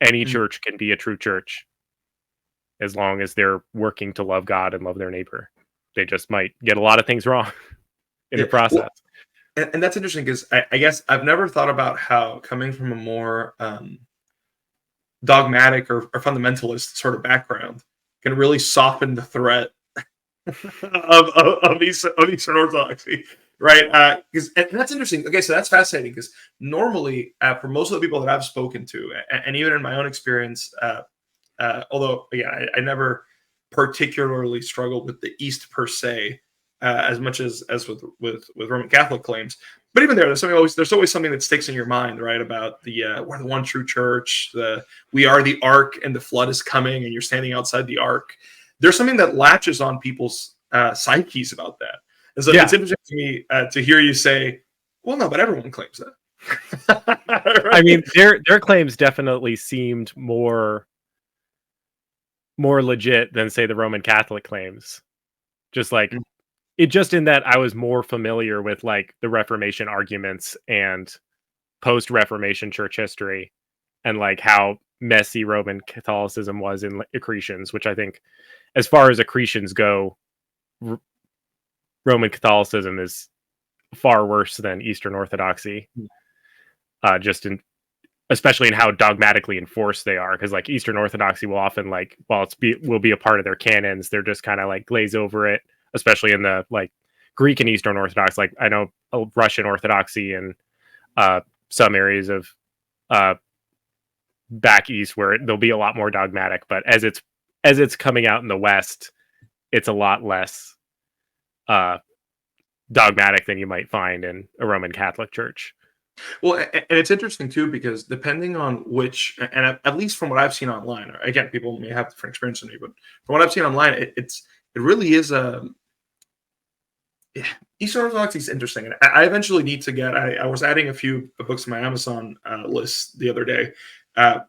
any church can be a true church as long as they're working to love God and love their neighbor. They just might get a lot of things wrong in the process. Well, and that's interesting because I guess I've never thought about how coming from a more dogmatic or fundamentalist sort of background can really soften the threat of Eastern Orthodoxy, right? And that's interesting. Okay, so that's fascinating because normally, for most of the people that I've spoken to, and even in my own experience, although again, I never particularly struggled with the East per se, as much as with Roman Catholic claims. But even there, there's always something that sticks in your mind, right? About the we're the one true church, we are the ark, and the flood is coming, and you're standing outside the ark. There's something that latches on people's psyches about that. And so it's interesting to me to hear you say, "Well, no, but everyone claims that." Right? I mean, their claims definitely seemed more legit than, say, the Roman Catholic claims. Just like it, just in that I was more familiar with like the Reformation arguments and post-Reformation church history, and like how messy Roman Catholicism was in accretions, which I think, as far as accretions go, Roman Catholicism is far worse than Eastern Orthodoxy. Especially in how dogmatically enforced they are, because like Eastern Orthodoxy will often, like, while will be a part of their canons, they're just kind of like glaze over it, especially in the like Greek and Eastern Orthodox. Like, I know Russian Orthodoxy and some areas of back east where there'll be a lot more dogmatic, but as it's coming out in the West, it's a lot less dogmatic than you might find in a Roman Catholic church. Well, and it's interesting too, because depending on which, and at least from what I've seen online, again, people may have different experience than me, but from what I've seen online, it really is Eastern Orthodoxy is interesting. And I eventually need to get, I was adding a few books to my Amazon list the other day,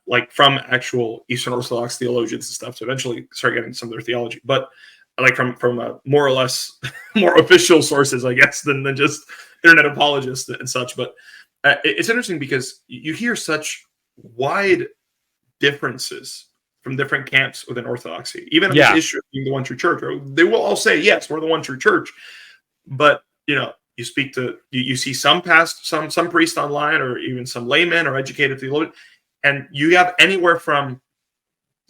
like from actual Eastern Orthodox theologians and stuff, to eventually start getting some of their theology. But like from more or less more official sources, I guess, than just internet apologists and such. But it's interesting because you hear such wide differences from different camps within Orthodoxy, even on this issue of being the one true church. They will all say, yes, we're the one true church. But, you speak to, you see some priest online, or even some laymen or educated theologian, and you have anywhere from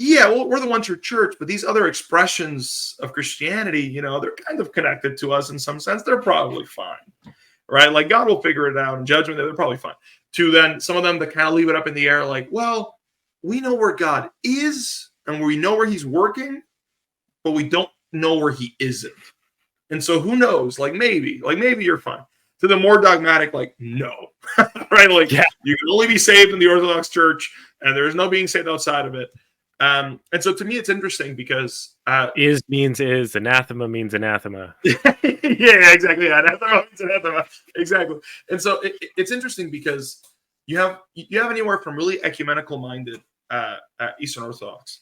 yeah, well, we're the one true church, but these other expressions of Christianity, you know, they're kind of connected to us in some sense. They're probably fine, right? Like God will figure it out in judgment. They're probably fine. To then some of them that kind of leave it up in the air, like, well, we know where God is and we know where he's working, but we don't know where he isn't. And so who knows? Like maybe you're fine. To the more dogmatic, like, no, right? Like, Yeah. you can only be saved in the Orthodox Church, and there's no being saved outside of it. And so to me, it's interesting because Is means is, anathema means anathema. yeah, exactly. Yeah, anathema means anathema. Exactly. And so it's interesting because you have anywhere from really ecumenical minded Eastern Orthodox,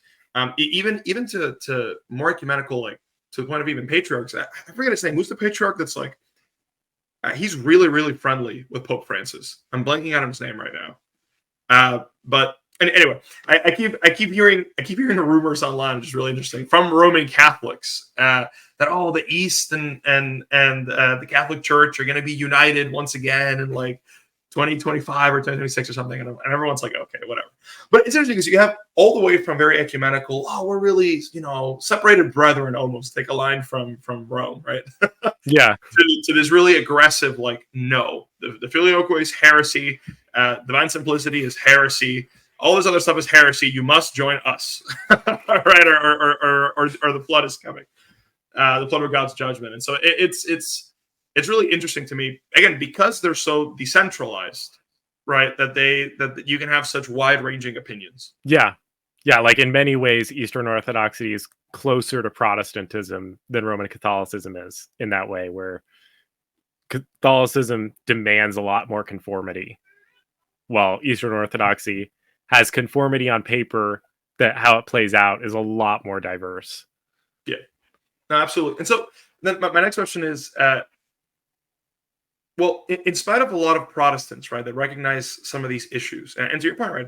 even to more ecumenical, like to the point of even patriarchs. I forget his name. Who's the patriarch that's like he's really, really friendly with Pope Francis. I'm blanking on his name right now. But anyway, I keep hearing the rumors online, which is really interesting, from Roman Catholics that the East and the Catholic Church are going to be united once again in like 2025 or 2026 or something, and everyone's like, okay, whatever. But it's interesting because you have all the way from very ecumenical, we're really, separated brethren, almost take a line from Rome, right? Yeah. to this really aggressive, like, no, the filioque is heresy, divine simplicity is heresy, all this other stuff is heresy. You must join us, right? Or the flood is coming, the flood of God's judgment. And so it's really interesting to me, again, because they're so decentralized, right? That you can have such wide-ranging opinions. Yeah. Yeah. Like in many ways, Eastern Orthodoxy is closer to Protestantism than Roman Catholicism is in that way, where Catholicism demands a lot more conformity, while Eastern Orthodoxy has conformity on paper, that how it plays out is a lot more diverse. Yeah, no, absolutely. And so then my next question is, well, in spite of a lot of Protestants, right, that recognize some of these issues, and to your point, right,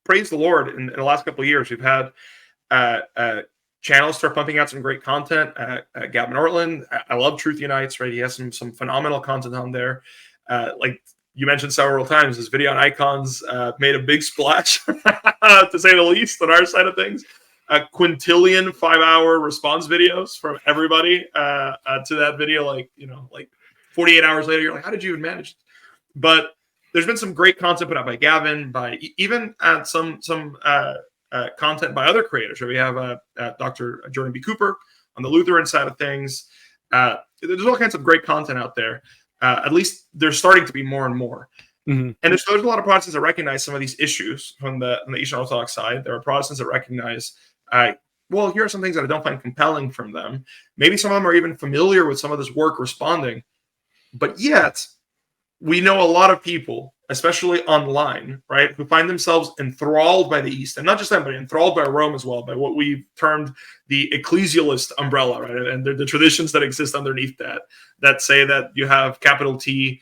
praise the Lord, in the last couple of years, we've had channels start pumping out some great content. Gavin Ortland, I love Truth Unites, right? He has some phenomenal content on there. Like you mentioned several times, his video on icons made a big splash, to say the least, on our side of things. A quintillion 5-hour response videos from everybody to that video, like 48 hours later, you're like, how did you even manage? But there's been some great content put out by Gavin, by even some content by other creators. We have Dr. Jordan B. Cooper on the Lutheran side of things. There's all kinds of great content out there. At least there's starting to be more and more. Mm-hmm. And there's a lot of Protestants that recognize some of these issues on the Eastern Orthodox side. There are Protestants that recognize, well, here are some things that I don't find compelling from them. Maybe some of them are even familiar with some of this work responding. But yet, we know a lot of people, especially online, right, who find themselves enthralled by the East, and not just them, but enthralled by Rome as well, by what we've termed the ecclesialist umbrella, right, and the traditions that exist underneath that say that you have capital T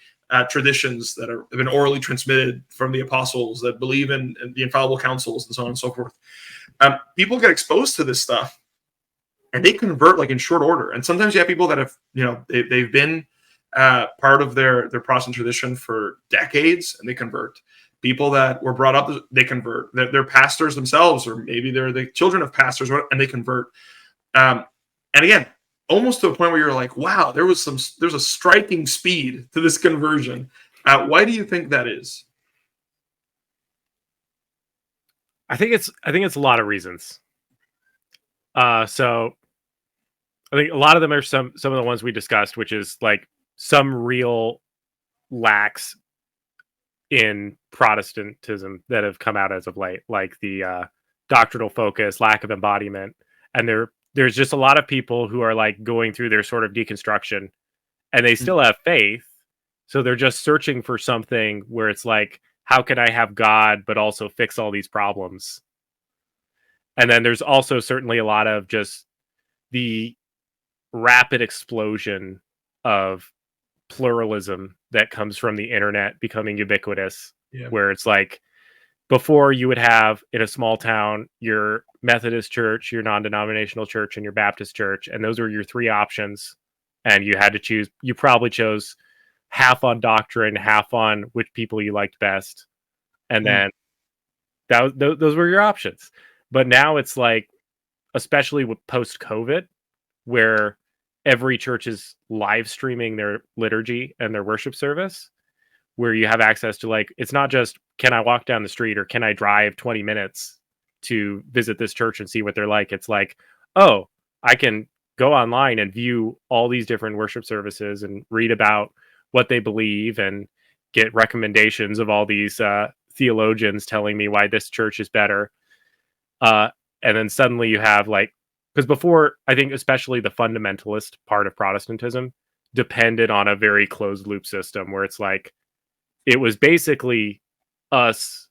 traditions that have been orally transmitted from the apostles, that believe in the infallible councils, and so on and so forth. People get exposed to this stuff, and they convert like in short order. And sometimes you have people that have, they've been part of their Protestant tradition for decades, and they convert. People that were brought up, they convert. They're pastors themselves, or maybe they're the children of pastors, and they convert. And again, almost to a point where you're like, wow, there's a striking speed to this conversion. Why do you think that is? I think it's a lot of reasons. So I think a lot of them are some of the ones we discussed, which is like some real lacks in Protestantism that have come out as of late, like the doctrinal focus, lack of embodiment, and there's just a lot of people who are like going through their sort of deconstruction, and they still have faith, so they're just searching for something where it's like, how can I have God but also fix all these problems? And then there's also certainly a lot of just the rapid explosion of pluralism that comes from the internet becoming ubiquitous, where it's like, before you would have in a small town your Methodist church, your non-denominational church, and your Baptist church, and those were your three options, and you had to choose. You probably chose half on doctrine, half on which people you liked best, and then those were your options. But now it's like, especially with post-COVID, where every church is live streaming their liturgy and their worship service, where you have access to, like, it's not just, can I walk down the street or can I drive 20 minutes to visit this church and see what they're like? It's like, oh, I can go online and view all these different worship services and read about what they believe and get recommendations of all these theologians telling me why this church is better. And then suddenly you have, like, because before, I think especially the fundamentalist part of Protestantism depended on a very closed loop system where it's like, it was basically us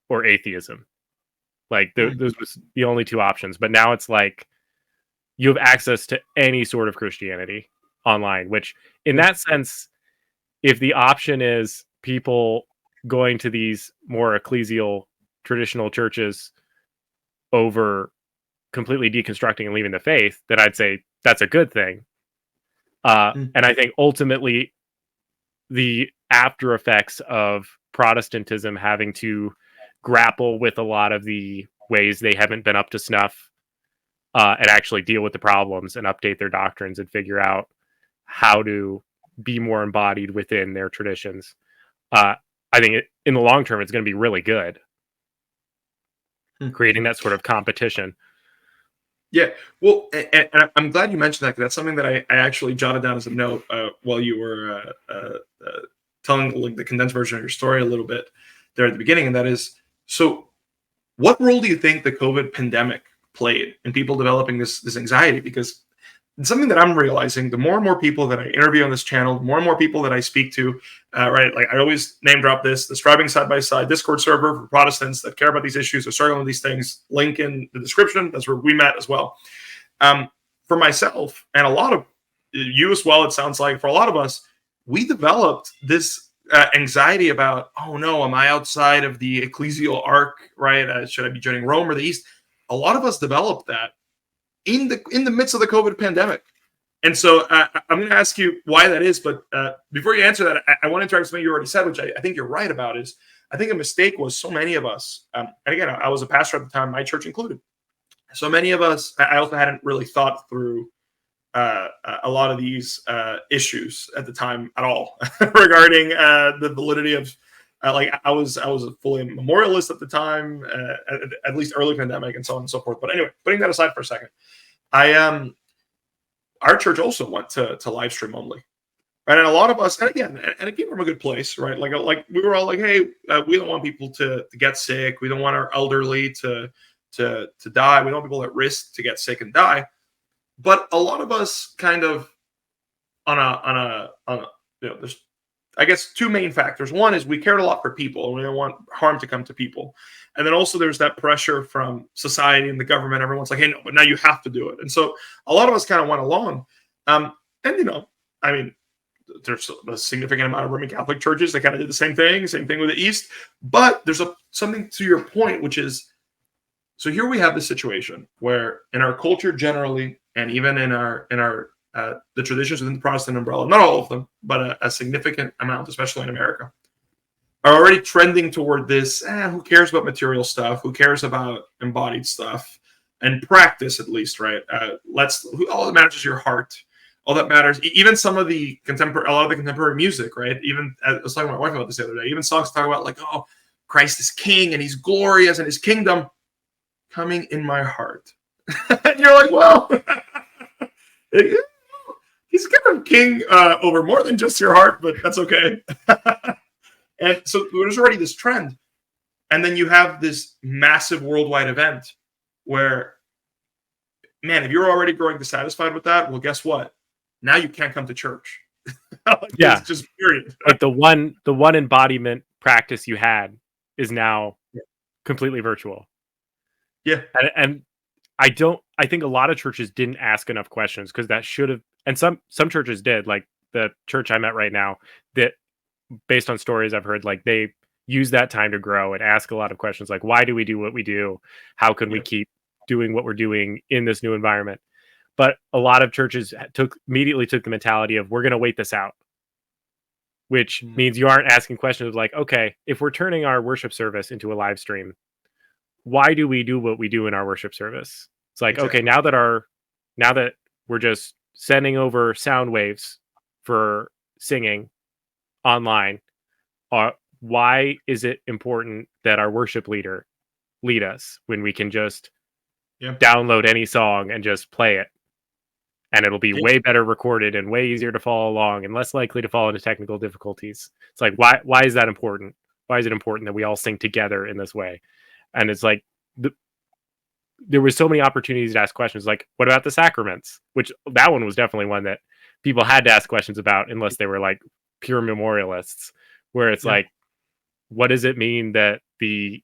or atheism. Like, those was the only two options. But now it's like, you have access to any sort of Christianity online, which in that sense, if the option is people going to these more ecclesial traditional churches over completely deconstructing and leaving the faith, then I'd say that's a good thing. And I think ultimately the after effects of Protestantism having to grapple with a lot of the ways they haven't been up to snuff, and actually deal with the problems and update their doctrines and figure out how to be more embodied within their traditions. I think in the long term, it's going to be really good, creating that sort of competition. Yeah, well, and I'm glad you mentioned that, because that's something that I actually jotted down as a note while you were telling, like, the condensed version of your story a little bit there at the beginning, and that is, so what role do you think the COVID pandemic played in people developing this anxiety? Because it's something that I'm realizing, the more and more people that I interview on this channel, the more and more people that I speak to, right? Like, I always name drop the Striving Side by Side Discord server for Protestants that care about these issues or struggling with these things. Link in the description. That's where we met as well. For myself, and a lot of you as well, it sounds like for a lot of us, we developed this anxiety about, oh no, am I outside of the ecclesial arc, right? Should I be joining Rome or the East? A lot of us developed that in the midst of the COVID pandemic. And so I'm going to ask you why that is. But before you answer that, I want to interact with something you already said, which I think you're right about, is I think a mistake was so many of us, and again, I was a pastor at the time, my church included. So many of us, I also hadn't really thought through a lot of these issues at the time at all regarding the validity of, like, I was a fully memorialist at the time, at least early pandemic, and so on and so forth. But anyway, putting that aside for a second, our church also went to live stream only, right? And a lot of us, and again, and it came from a good place, right? Like we were all like, hey, we don't want people to get sick. We don't want our elderly to die. We don't want people at risk to get sick and die. But a lot of us kind of on a there's, I guess, two main factors. One is we cared a lot for people, and we don't want harm to come to people. And then also there's that pressure from society and the government. Everyone's like, hey, no, but now you have to do it. And so a lot of us kind of went along. And, I mean, there's a significant amount of Roman Catholic churches that kind of did the same thing with the East. But there's something to your point, which is, so here we have this situation where in our culture generally, and even in our the traditions within the Protestant umbrella, not all of them, but a significant amount, especially in America, are already trending toward this, who cares about material stuff? Who cares about embodied stuff? And practice, at least, right? All that matters is your heart. All that matters, even some of the a lot of the contemporary music, right? Even, I was talking to my wife about this the other day, even songs talk about, like, oh, Christ is king and he's glorious and his kingdom coming in my heart. And you're like, well, he's kind of king over more than just your heart, but that's okay. And so there's already this trend. And then you have this massive worldwide event where, man, if you're already growing dissatisfied with that, well, guess what? Now you can't come to church. Yeah. It's just period. Like the one embodiment practice you had is now completely virtual. Yeah. And I think a lot of churches didn't ask enough questions, because that should have, and some churches did, like the church I'm at right now, that based on stories I've heard, like they use that time to grow and ask a lot of questions, like, why do we do what we do? How can we keep doing what we're doing in this new environment? But a lot of churches immediately took the mentality of, we're going to wait this out, which means you aren't asking questions like, okay, if we're turning our worship service into a live stream, why do we do what we do in our worship service? It's like, Exactly. okay, now that we're just sending over sound waves for singing online, why is it important that our worship leader lead us when we can just Yeah. download any song and just play it? And it'll be Yeah. way better recorded and way easier to follow along and less likely to fall into technical difficulties. It's like, why is that important? Why is it important that we all sing together in this way? And it's like, there was so many opportunities to ask questions, like, what about the sacraments? Which that one was definitely one that people had to ask questions about, unless they were like pure memorialists, where it's Yeah. like, what does it mean that the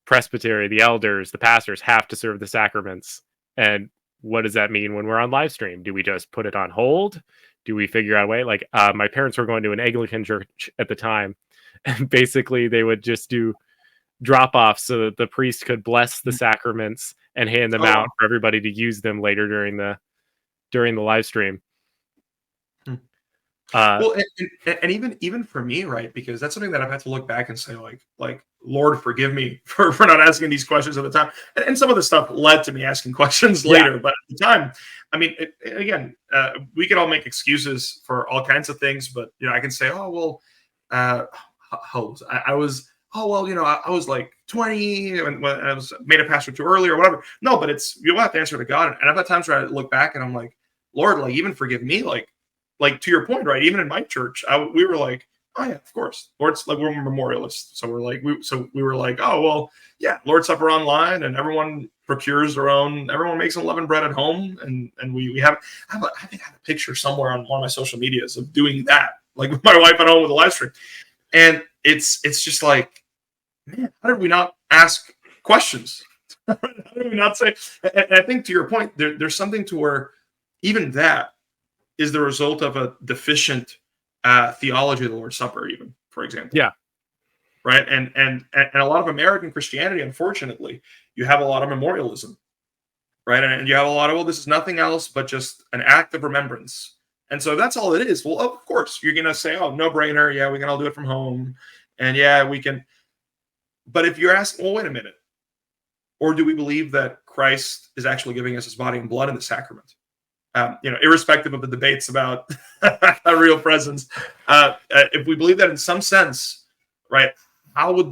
presbytery, the elders, the pastors have to serve the sacraments? And what does that mean when we're on live stream? Do we just put it on hold? Do we figure out a way? Like, my parents were going to an Anglican church at the time, and basically they would just do drop offs so that the priest could bless the sacraments and hand them Oh, out wow. for everybody to use them later during the live stream. Hmm. Uh, Well, and even for me, right? Because that's something that I've had to look back and say, like, Lord, forgive me for not asking these questions at the time. And some of the stuff led to me asking questions yeah, later, but at the time, I mean, again, we could all make excuses for all kinds of things, but I can say, oh well, how old was I was. Oh well, I was like 20 when I was made a pastor too early or whatever. No, but you'll have to answer to God. And I've had times where I look back and I'm like, Lord, like even forgive me, like to your point, right? Even in my church, we were like, oh yeah, of course. Lord's like we're memorialists, so we were like, oh well, yeah, Lord's Supper online, and everyone procures their own. Everyone makes unleavened bread at home, and we have. I think I have a picture somewhere on one of my social medias of doing that, like with my wife at home with a live stream, and it's just like, man, how did we not ask questions? How did we not say? And I think to your point, there's something to where even that is the result of a deficient theology of the Lord's Supper, even for example, yeah, right? And a lot of American Christianity, unfortunately, you have a lot of memorialism, right? And you have a lot of, well, this is nothing else but just an act of remembrance, and so that's all it is. Well, of course, you're gonna say, oh, no brainer, yeah, we can all do it from home, and yeah, we can. But if you're asking, well, wait a minute, or do we believe that Christ is actually giving us His body and blood in the sacrament? Irrespective of the debates about a real presence, if we believe that in some sense, right, how would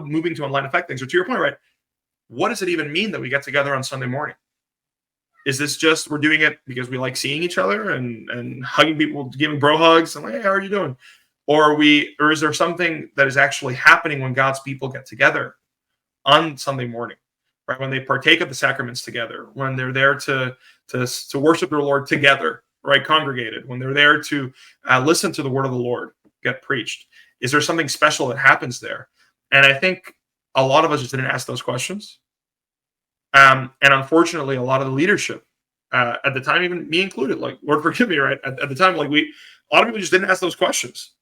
moving to online affect things? Or to your point, right, what does it even mean that we get together on Sunday morning? Is this just we're doing it because we like seeing each other and hugging people, giving bro hugs, and like, hey, how are you doing? Or is there something that is actually happening when God's people get together on Sunday morning, right? When they partake of the sacraments together, when they're there to worship their Lord together, right? Congregated, when they're there to listen to the word of the Lord get preached. Is there something special that happens there? And I think a lot of us just didn't ask those questions. And unfortunately, a lot of the leadership at the time, even me included, like, Lord forgive me, right? At the time, like a lot of people just didn't ask those questions.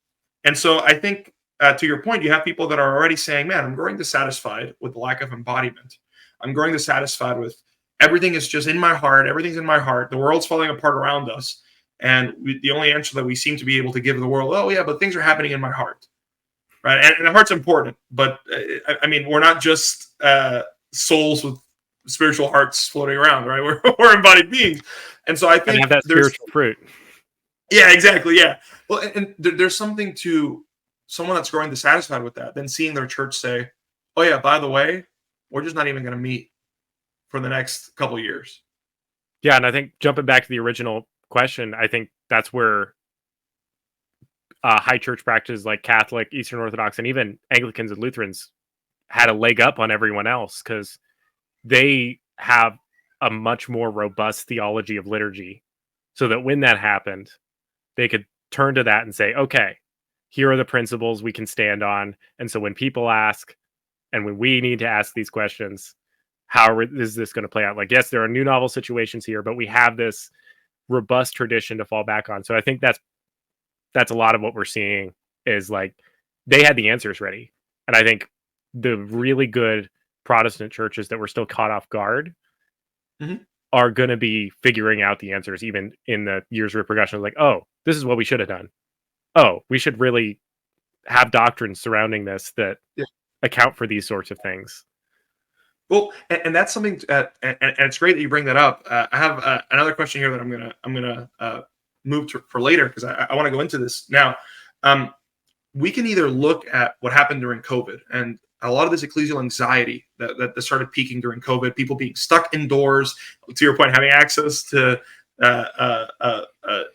And so I think to your point, you have people that are already saying, man, I'm growing dissatisfied with the lack of embodiment. I'm growing dissatisfied with everything is just in my heart. Everything's in my heart. The world's falling apart around us. And the only answer that we seem to be able to give the world, oh, yeah, but things are happening in my heart. Right. And the heart's important. But I mean, we're not just souls with spiritual hearts floating around, right? We're embodied beings. And so I and have think that spiritual fruit. yeah, exactly. Yeah. Well, and there's something to someone that's growing dissatisfied with that, then seeing their church say, oh, yeah, by the way, we're just not even going to meet for the next couple of years. Yeah, and I think jumping back to the original question, I think that's where high church practices like Catholic, Eastern Orthodox, and even Anglicans and Lutherans had a leg up on everyone else, because they have a much more robust theology of liturgy, so that when that happened, they could turn to that and say, okay, here are the principles we can stand on. And so when people ask, and when we need to ask these questions, is this going to play out? Like, yes, there are new novel situations here, but we have this robust tradition to fall back on. So I think that's a lot of what we're seeing, is like they had the answers ready. And I think the really good Protestant churches that were still caught off guard Mm-hmm. are going to be figuring out the answers even in the years repercussions. Like, oh, this is what we should have done. Oh, we should really have doctrines surrounding this that Yeah. account for these sorts of things. Well, and that's something, and it's great that you bring that up. I have another question here that I'm gonna move to for later, because I want to go into this now. Um, we can either look at what happened during COVID and a lot of this ecclesial anxiety that started peaking during COVID, people being stuck indoors, to your point, having access to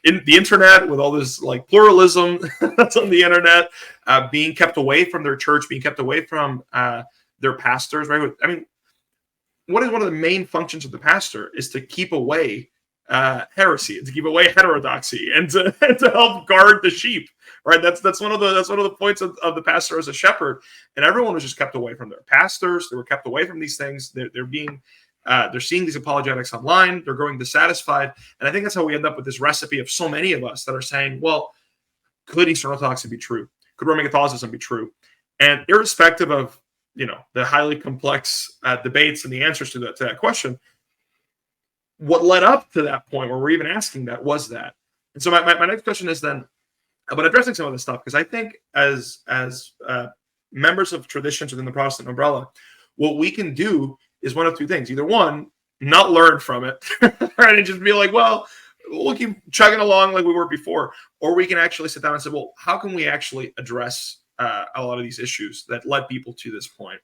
in the internet with all this like pluralism that's on the internet, being kept away from their church, being kept away from their pastors, right? I mean, what is one of the main functions of the pastor is to keep away heresy, to keep away heterodoxy, and and to help guard the sheep, right? That's one of the points of the pastor as a shepherd. And everyone was just kept away from their pastors. They were kept away from these things. They're seeing these apologetics online. They're growing dissatisfied, and I think that's how we end up with this recipe of so many of us that are saying, well, could Eastern Orthodoxy be true? Could Roman Catholicism be true? And irrespective of the highly complex debates and the answers to that question, what led up to that point where we're even asking that was that. And so my next question is then about addressing some of this stuff, because I think as members of traditions within the Protestant umbrella, what we can do is one of two things. Either one, not learn from it, right, and just be like, well, we'll keep chugging along like we were before, or we can actually sit down and say, well, how can we actually address a lot of these issues that led people to this point?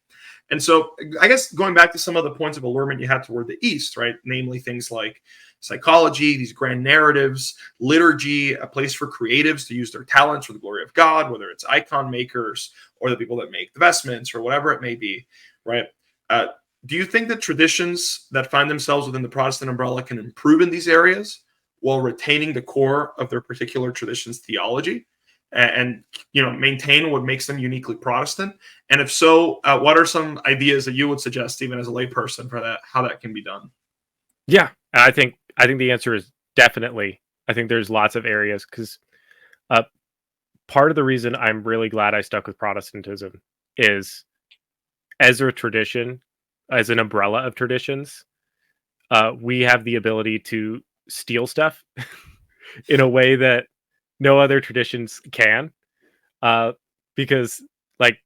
And so I guess going back to some of the points of allurement you had toward the East, right? Namely things like psychology, these grand narratives, liturgy, a place for creatives to use their talents for the glory of God, whether it's icon makers or the people that make the vestments or whatever it may be, right? Do you think that traditions that find themselves within the Protestant umbrella can improve in these areas while retaining the core of their particular tradition's theology? And maintain what makes them uniquely Protestant? And if so, what are some ideas that you would suggest, even as a layperson, for that, how that can be done? Yeah, I think the answer is definitely. I think there's lots of areas, because part of the reason I'm really glad I stuck with Protestantism is, as a tradition, as an umbrella of traditions, we have the ability to steal stuff in a way that no other traditions can, because like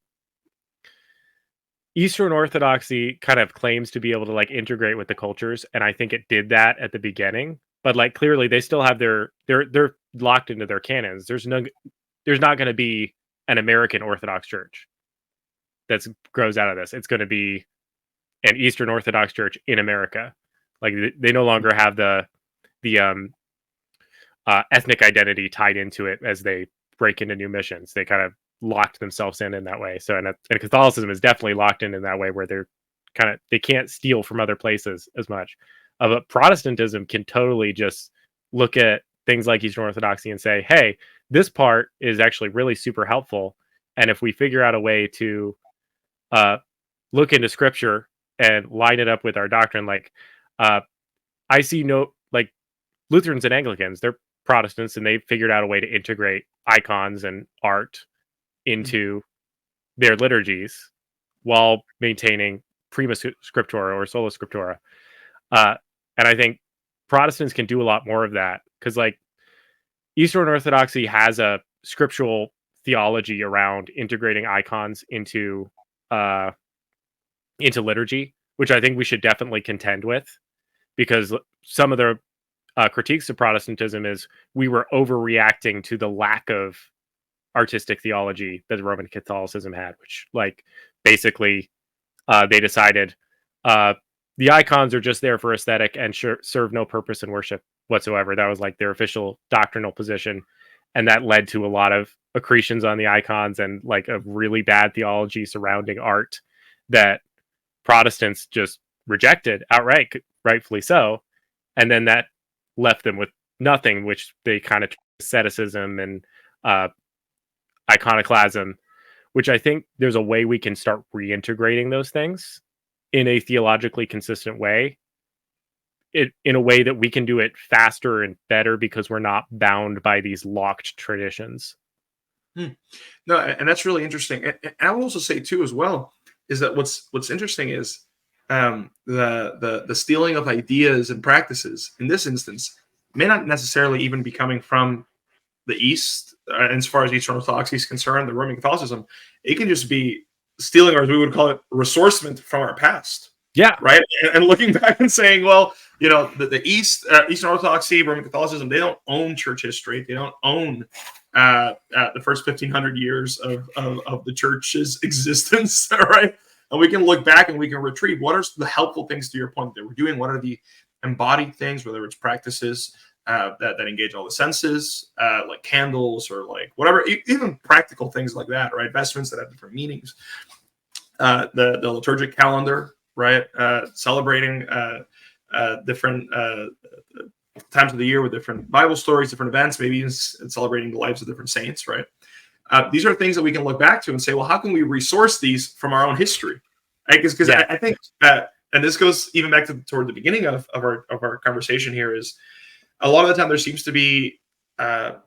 Eastern Orthodoxy kind of claims to be able to like integrate with the cultures, and I think it did that at the beginning. But like clearly, they still have they're locked into their canons. There's not going to be an American Orthodox Church that grows out of this. It's going to be an Eastern Orthodox Church in America. Like they no longer have the ethnic identity tied into it as they break into new missions. They kind of locked themselves in that way. So, and Catholicism is definitely locked in that way, where they can't steal from other places as much. But Protestantism can totally just look at things like Eastern Orthodoxy and say, hey, this part is actually really super helpful. And if we figure out a way to look into Scripture and line it up with our doctrine, like I see like Lutherans and Anglicans, they're Protestants, and they figured out a way to integrate icons and art into their liturgies while maintaining prima scriptura or sola scriptura. And I think Protestants can do a lot more of that, because like Eastern Orthodoxy has a scriptural theology around integrating icons into liturgy, which I think we should definitely contend with, because some of the critiques of Protestantism is we were overreacting to the lack of artistic theology that Roman Catholicism had, which like basically they decided the icons are just there for aesthetic and serve no purpose in worship whatsoever. That was like their official doctrinal position, and that led to a lot of accretions on the icons and like a really bad theology surrounding art that Protestants just rejected outright, rightfully so. And then that left them with nothing, which they kind of asceticism and iconoclasm, which I think there's a way we can start reintegrating those things in a theologically consistent way, in a way that we can do it faster and better, because we're not bound by these locked traditions. No, and that's really interesting. And I will also say too, as well, is that what's interesting is the stealing of ideas and practices in this instance may not necessarily even be coming from the East, as far as Eastern Orthodoxy is concerned, the Roman Catholicism. It can just be stealing, or as we would call it, ressourcement from our past, Yeah. right? And looking back and saying, well, the Eastern Orthodoxy, Roman Catholicism, they don't own church history. They don't own the first 1,500 years of the church's existence, right? And we can look back and we can retrieve what are the helpful things, to your point, that we're doing. What are the embodied things, whether it's practices that engage all the senses, like candles or like whatever, even practical things like that, right? Vestments that have different meanings. The liturgic calendar, right? Celebrating different times of the year with different Bible stories, different events, maybe even celebrating the lives of different saints, right? These are things that we can look back to and say, well, how can we resource these from our own history? Because Yeah. I think, and this goes even back toward the beginning of our conversation here, is a lot of the time there seems to be a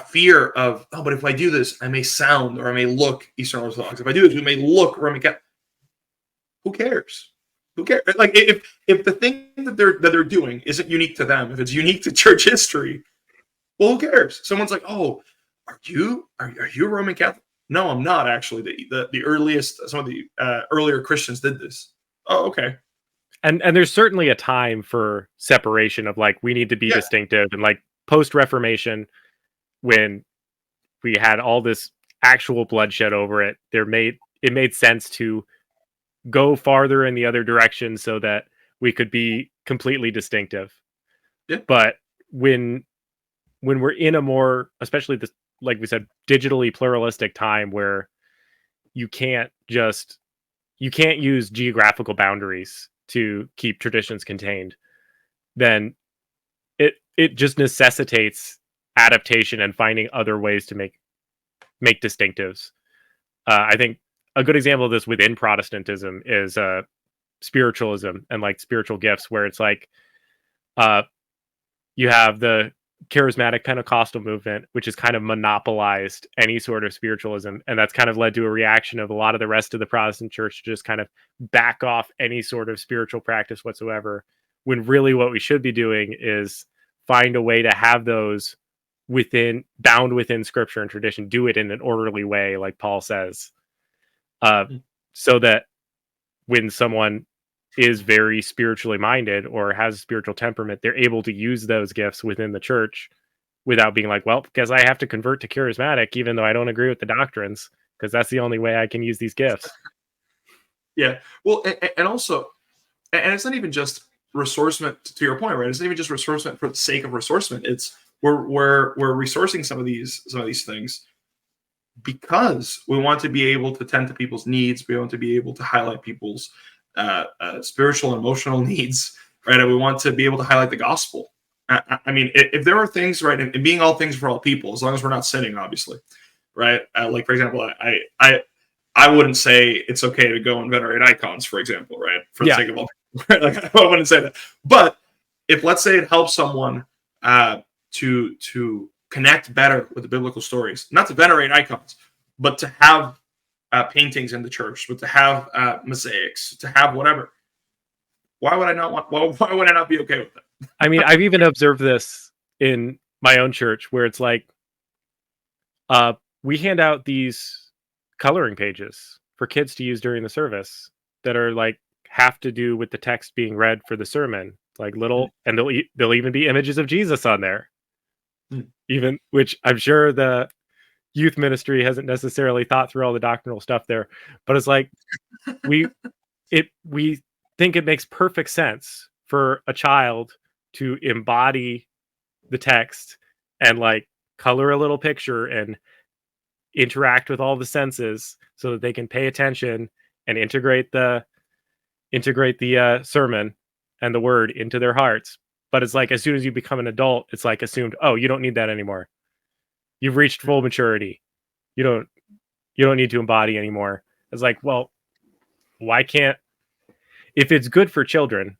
fear of, oh, but if I do this, I may sound or I may look Eastern Orthodox. If I do this, we may look Roman Catholic. Who cares? Who cares? Like if the thing that they're doing isn't unique to them, if it's unique to church history, well, who cares? Someone's like, oh, are you Roman Catholic? No, I'm not actually. The earliest, some of the earlier Christians did this. Oh, okay. And there's certainly a time for separation of like, we need to be distinctive, and like post Reformation, when we had all this actual bloodshed over it, it made sense to go farther in the other direction so that we could be completely distinctive. Yeah. But when we're in a more, especially this, like we said, digitally pluralistic time where you can't use geographical boundaries to keep traditions contained, then it just necessitates adaptation and finding other ways to make distinctives. I think a good example of this within Protestantism is spiritualism and like spiritual gifts, where it's like you have the charismatic Pentecostal movement, which has kind of monopolized any sort of spiritualism, and that's kind of led to a reaction of a lot of the rest of the Protestant church to just kind of back off any sort of spiritual practice whatsoever, when really what we should be doing is find a way to have those bound within scripture and tradition, do it in an orderly way, like Paul says, so that when someone is very spiritually minded or has a spiritual temperament, they're able to use those gifts within the church without being like, well, because I have to convert to charismatic, even though I don't agree with the doctrines, because that's the only way I can use these gifts. Yeah. Well, and also, and it's not even just resourcement, to your point, right? It's not even just resourcement for the sake of resourcement. It's we're resourcing some of these things because we want to be able to tend to people's needs. We want to be able to highlight people's spiritual and emotional needs, right? And we want to be able to highlight the gospel. I mean, if there are things, right, and being all things for all people, as long as we're not sinning, obviously, right? Like, for example, I wouldn't say it's okay to go and venerate icons, for example, right? For the sake of all people, right? Like, I wouldn't say that. But if, let's say, it helps someone to connect better with the biblical stories, not to venerate icons, but to have paintings in the church, but to have mosaics, to have whatever. Why would I not want? Why would I not be okay with that? I mean, I've even observed this in my own church, where it's like, we hand out these coloring pages for kids to use during the service that are like have to do with the text being read for the sermon, like little, and there'll even be images of Jesus on there, even, which I'm sure the youth ministry hasn't necessarily thought through all the doctrinal stuff there, but it's like we think it makes perfect sense for a child to embody the text and like color a little picture and interact with all the senses so that they can pay attention and integrate the sermon and the word into their hearts. But it's like, as soon as you become an adult, it's like assumed, oh, you don't need that anymore. You've reached full maturity. You don't need to embody anymore. It's like, well, why can't, if it's good for children,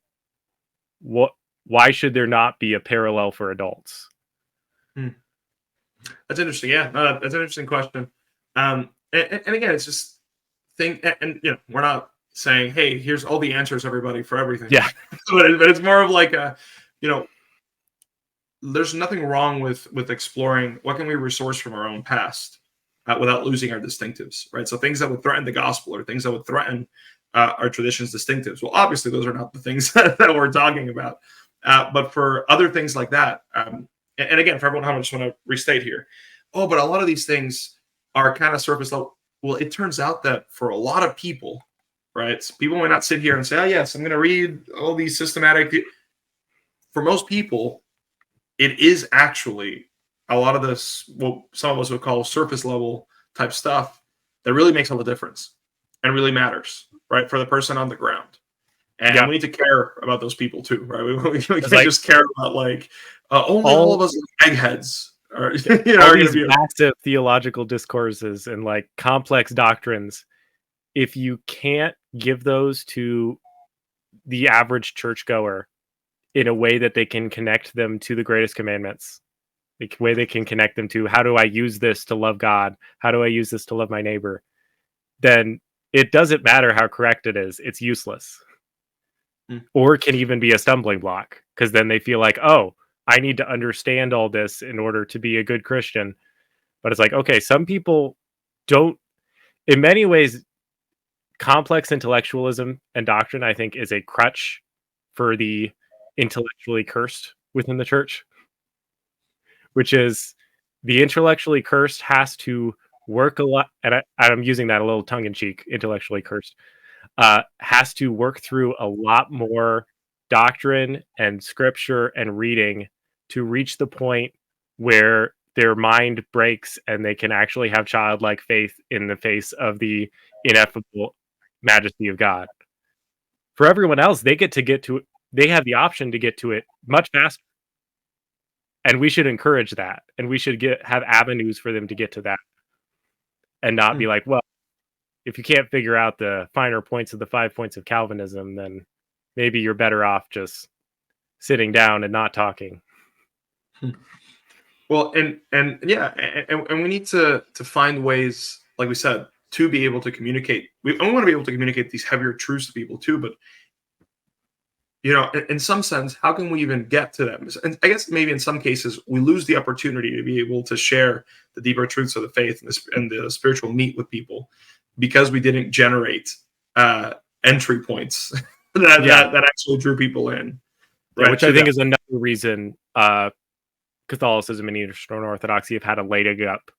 why should there not be a parallel for adults? That's interesting. Yeah, that's an interesting question. And again, it's just and we're not saying, hey, here's all the answers, everybody, for everything. Yeah. but it's more of like there's nothing wrong with exploring what can we resource from our own past without losing our distinctives, right? So things that would threaten the gospel or things that would threaten our tradition's distinctives. Well, obviously, those are not the things that we're talking about. But for other things like that, and again, for everyone, I just want to restate here. Oh, but a lot of these things are kind of surface level. Well, it turns out that for a lot of people, right? So people might not sit here and say, "Oh, yes, I'm going to read all these systematic." For most people, it is actually a lot of this, what some of us would call surface level type stuff, that really makes all the difference and really matters, right, for the person on the ground. And Yeah. we need to care about those people too, right? We can't like just care about like only all of us eggheads are, all are going to these be. massive theological discourses and like complex doctrines, if you can't give those to the average churchgoer in a way that they can connect them to the greatest commandments, the way they can connect them to how do I use this to love God? How do I use this to love my neighbor? Then it doesn't matter how correct it is. It's useless. Or it can even be a stumbling block because then they feel like, oh, I need to understand all this in order to be a good Christian. But it's like, okay, some people don't, in many ways, complex intellectualism and doctrine, I think, is a crutch for the intellectually cursed within the church, which is the intellectually cursed has to work a lot. And I'm using that a little tongue in cheek, intellectually cursed, has to work through a lot more doctrine and scripture and reading to reach the point where their mind breaks and they can actually have childlike faith in the face of the ineffable majesty of God. For everyone else, they get to it. They have the option to get to it much faster, and we should encourage that. And we should have avenues for them to get to that, and not be like, well, if you can't figure out the finer points of the 5 points of Calvinism, then maybe you're better off just sitting down and not talking. Well, and yeah, and we need to find ways, like we said, to be able to communicate. We want to be able to communicate these heavier truths to people too, but in some sense, how can we even get to them? And I guess maybe in some cases we lose the opportunity to be able to share the deeper truths of the faith and the spiritual meat with people because we didn't generate entry points that actually drew people in. Right? Yeah, which I think is another reason Catholicism and Eastern Orthodoxy have had a leg up,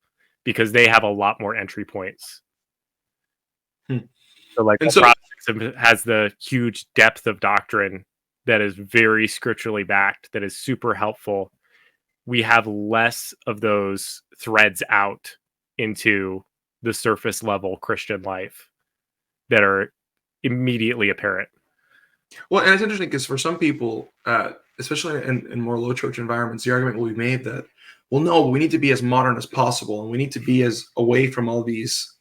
because they have a lot more entry points. So like Protestantism has the huge depth of doctrine that is very scripturally backed, that is super helpful. We have less of those threads out into the surface level Christian life that are immediately apparent. Well, and it's interesting because for some people, especially in more low church environments, the argument will be made that, well, no, we need to be as modern as possible, and we need to be as away from all these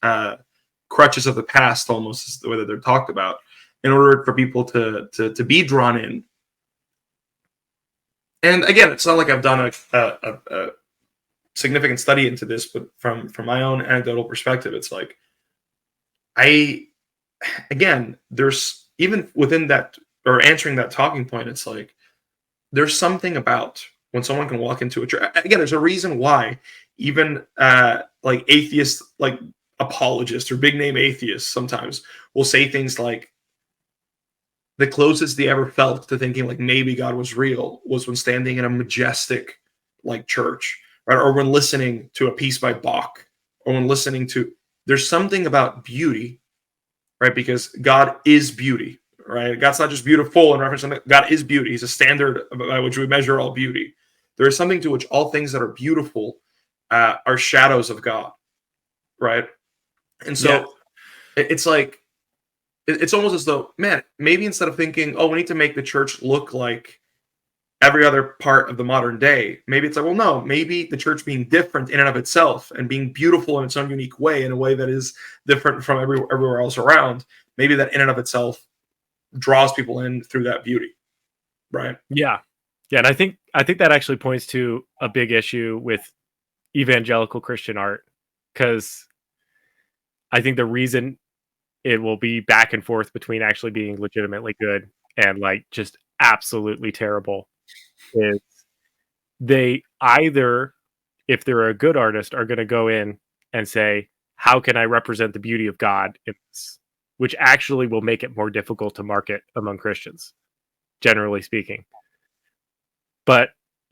crutches of the past, almost is the way that they're talked about, in order for people to be drawn in. And again, it's not like I've done a significant study into this, but from my own anecdotal perspective, it's like there's even within that, or answering that talking point, it's like there's something about when someone can walk into a church. Again, there's a reason why even like atheists, like apologists or big name atheists, sometimes will say things like the closest they ever felt to thinking like maybe God was real was when standing in a majestic like church, right? Or when listening to a piece by Bach, or when listening to, there's something about beauty, right? Because God is beauty, right? God's not just beautiful in reference to, God is beauty. He's a standard by which we measure all beauty. There is something to which all things that are beautiful are shadows of God, right? And so it's like, it's almost as though, man, maybe instead of thinking, oh, we need to make the church look like every other part of the modern day, maybe it's like, well, no, maybe the church being different in and of itself and being beautiful in its own unique way, in a way that is different from everywhere else around, maybe that in and of itself draws people in through that beauty, right? Yeah. And I think that actually points to a big issue with evangelical Christian art, because I think the reason it will be back and forth between actually being legitimately good and like just absolutely terrible is they either, if they're a good artist, are going to go in and say, how can I represent the beauty of God in this? which actually will make it more difficult to market among Christians, generally speaking. But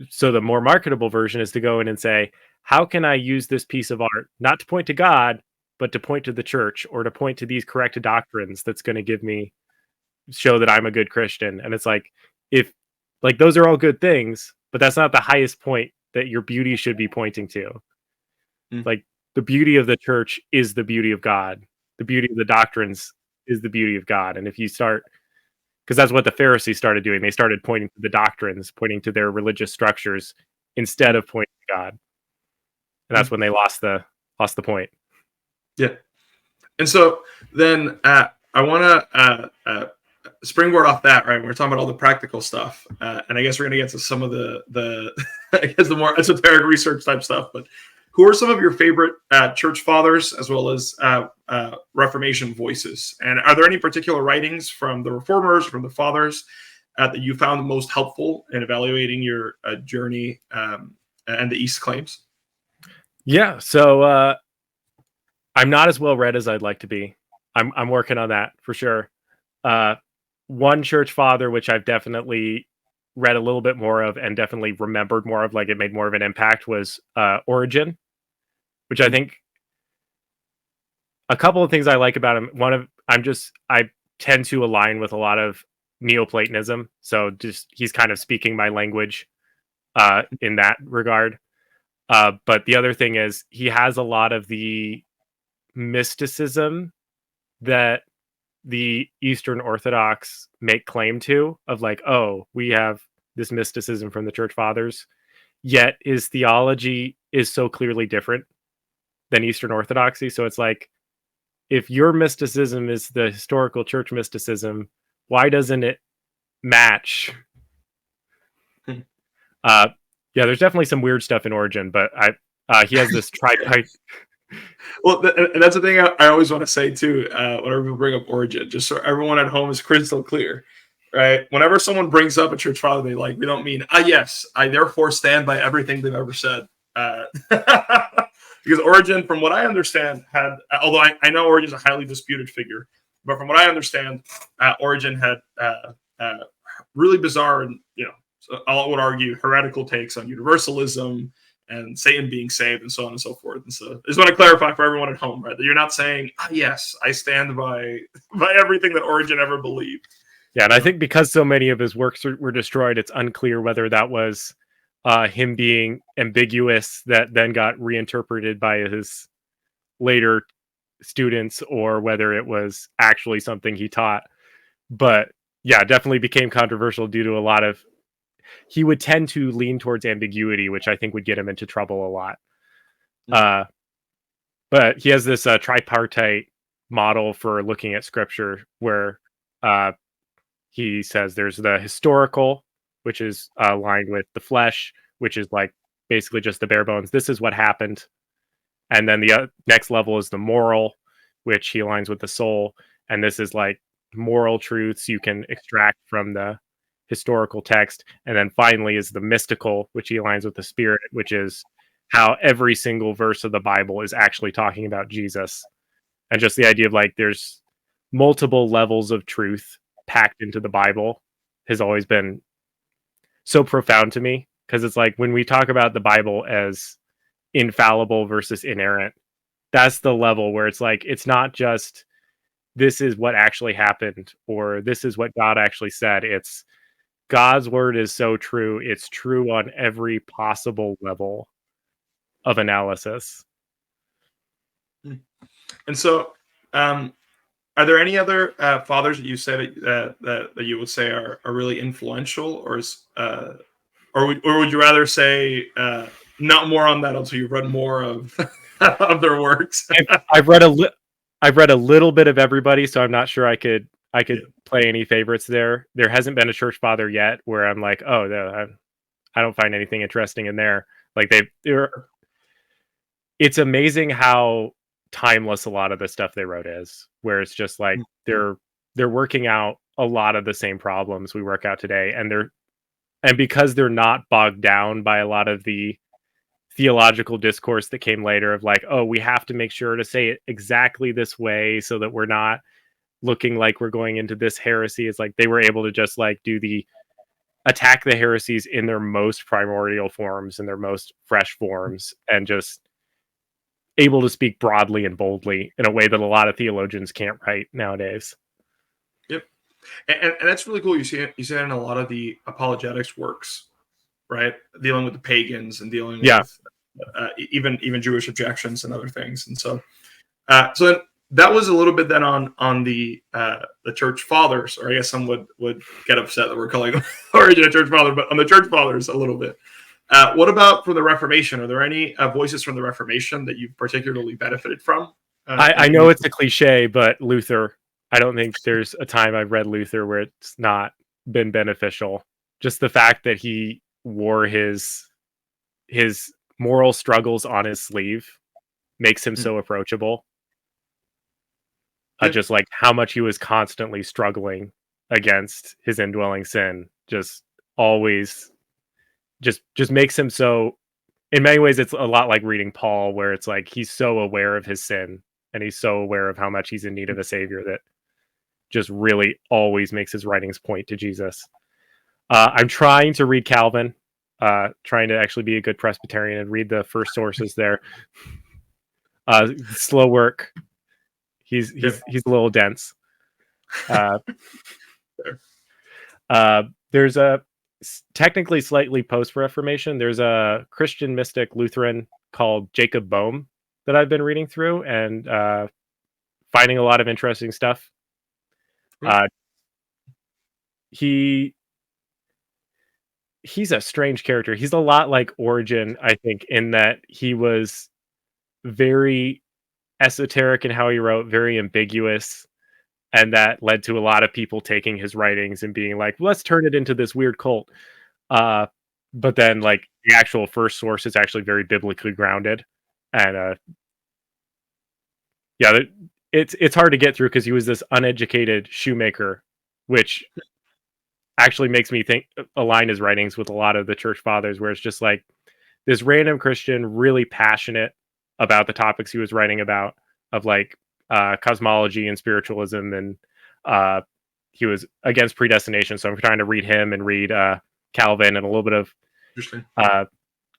so the more marketable version is to go in and say, how can I use this piece of art not to point to God, but to point to the church or to point to these correct doctrines that's going to show that I'm a good Christian. And it's like, if like those are all good things, but that's not the highest point that your beauty should be pointing to. Like the beauty of the church is the beauty of God. The beauty of the doctrines is the beauty of God. And if you start, because that's what the Pharisees started doing, they started pointing to the doctrines, pointing to their religious structures instead of pointing to God. And that's when they lost the point. Yeah. And so then I want to springboard off that, right? We're talking about all the practical stuff. And I guess we're going to get to some of the I guess the more esoteric research type stuff. But who are some of your favorite church fathers as well as Reformation voices? And are there any particular writings from the Reformers, from the Fathers, that you found most helpful in evaluating your journey and the East claims? Yeah. So I'm not as well read as I'd like to be. I'm working on that for sure. One church father, which I've definitely read a little bit more of and definitely remembered more of, like it made more of an impact, was Origen, which I think a couple of things I like about him. I tend to align with a lot of Neoplatonism. So just he's kind of speaking my language in that regard. But the other thing is he has a lot of the mysticism that the Eastern Orthodox make claim to, of like, oh, we have this mysticism from the church fathers, yet his theology is so clearly different than Eastern Orthodoxy. So it's like, if your mysticism is the historical church mysticism, why doesn't it match? Yeah, there's definitely some weird stuff in Origen, but he has this tripartite. Well, and that's the thing I always want to say too, whenever we bring up Origen, just so everyone at home is crystal clear, right? Whenever someone brings up a church father they like, we don't mean, yes, I therefore stand by everything they've ever said. Because Origen, from what I understand, although I know Origen's a highly disputed figure, but from what I understand, Origen had really bizarre and, I would argue, heretical takes on universalism and Satan being saved and so on and so forth. And so I just want to clarify for everyone at home, right, that you're not saying, yes, I stand by everything that Origen ever believed. Yeah, and I think because so many of his works were destroyed, it's unclear whether that was him being ambiguous that then got reinterpreted by his later students, or whether it was actually something he taught. But yeah, definitely became controversial due to a lot of, he would tend to lean towards ambiguity, which I think would get him into trouble a lot. But he has this tripartite model for looking at scripture where he says there's the historical, which is aligned with the flesh, which is like basically just the bare bones. This is what happened. And then the next level is the moral, which he aligns with the soul. And this is like moral truths you can extract from the historical text. And then finally is the mystical, which he aligns with the spirit, which is how every single verse of the Bible is actually talking about Jesus. And just the idea of like there's multiple levels of truth packed into the Bible has always been so profound to me, because it's like when we talk about the Bible as infallible versus inerrant, that's the level where it's like, it's not just this is what actually happened or this is what God actually said. It's God's word is so true. It's true on every possible level of analysis. And so, are there any other fathers that you said that you would say are really influential, or would you rather say not more on that until you've read more of of their works? I've read a little bit of everybody, so I'm not sure I could play any favorites there. There hasn't been a church father yet where I'm like, oh no, I don't find anything interesting in there. Like it's amazing how timeless a lot of the stuff they wrote is, where it's just like they're working out a lot of the same problems we work out today, and because they're not bogged down by a lot of the theological discourse that came later of like, oh, we have to make sure to say it exactly this way so that we're not looking like we're going into this heresy. It's like they were able to just like attack the heresies in their most primordial forms, in their most fresh forms, and just able to speak broadly and boldly in a way that a lot of theologians can't write nowadays. Yep. And that's really cool. You see it in a lot of the apologetics works, right? Dealing with the pagans and dealing with even Jewish objections and other things. And so that was a little bit then on the church fathers, or I guess some would get upset that we're calling Origin a church father, but on the church fathers a little bit. What about from the Reformation? Are there any voices from the Reformation that you've particularly benefited from? I know it's a cliche, but Luther, I don't think there's a time I've read Luther where it's not been beneficial. Just the fact that he wore his moral struggles on his sleeve makes him so approachable. Just like how much he was constantly struggling against his indwelling sin, just always just makes him so, in many ways it's a lot like reading Paul, where it's like he's so aware of his sin and he's so aware of how much he's in need of a savior that just really always makes his writings point to Jesus. I'm trying to read Calvin, trying to actually be a good Presbyterian and read the first sources there. Slow work. He's a little dense. There's a technically slightly post-Reformation. There's a Christian mystic Lutheran called Jacob Boehme that I've been reading through and finding a lot of interesting stuff. He's a strange character. He's a lot like Origen, I think, in that he was very esoteric in how he wrote, very ambiguous, and that led to a lot of people taking his writings and being like, let's turn it into this weird cult. But then like the actual first source is actually very biblically grounded, and it's hard to get through because he was this uneducated shoemaker, which actually makes me align his writings with a lot of the church fathers, where it's just like this random Christian really passionate about the topics he was writing about, of like cosmology and spiritualism, and he was against predestination. So I'm trying to read him and read Calvin and a little bit of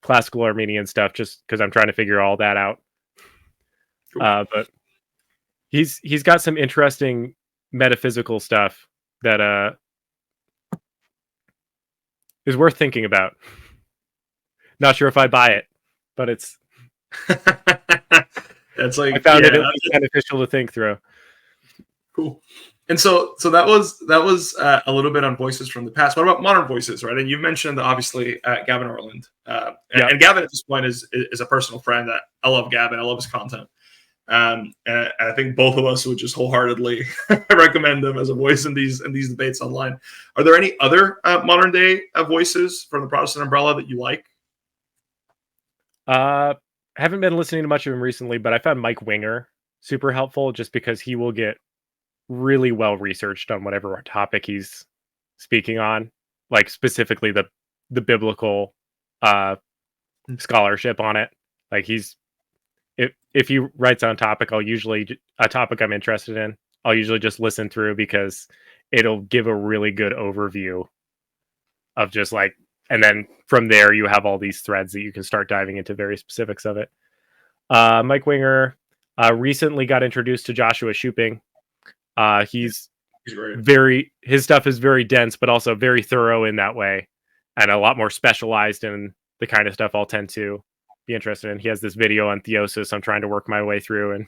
classical Armenian stuff, just because I'm trying to figure all that out. Cool. But he's got some interesting metaphysical stuff that is worth thinking about. Not sure if I buy it, but it's that's like, I found it at least beneficial to think through. Cool. And so that was a little bit on voices from the past. What about modern voices, right? And you mentioned obviously Gavin Ortland, and Gavin at this point is a personal friend. That I love Gavin. I love his content. And I think both of us would just wholeheartedly recommend him as a voice in these debates online. Are there any other modern day voices from the Protestant umbrella that you like? I haven't been listening to much of him recently, but I found Mike Winger super helpful, just because he will get really well researched on whatever topic he's speaking on, like specifically the biblical scholarship on it. Like if he writes on topic, a topic I'm interested in, I'll usually just listen through, because it'll give a really good overview of just like, and then from there you have all these threads that you can start diving into very specifics of it. Mike Winger recently got introduced to Joshua Shuping. He's his stuff is very dense, but also very thorough in that way, and a lot more specialized in the kind of stuff I'll tend to be interested in. He has this video on theosis I'm trying to work my way through, and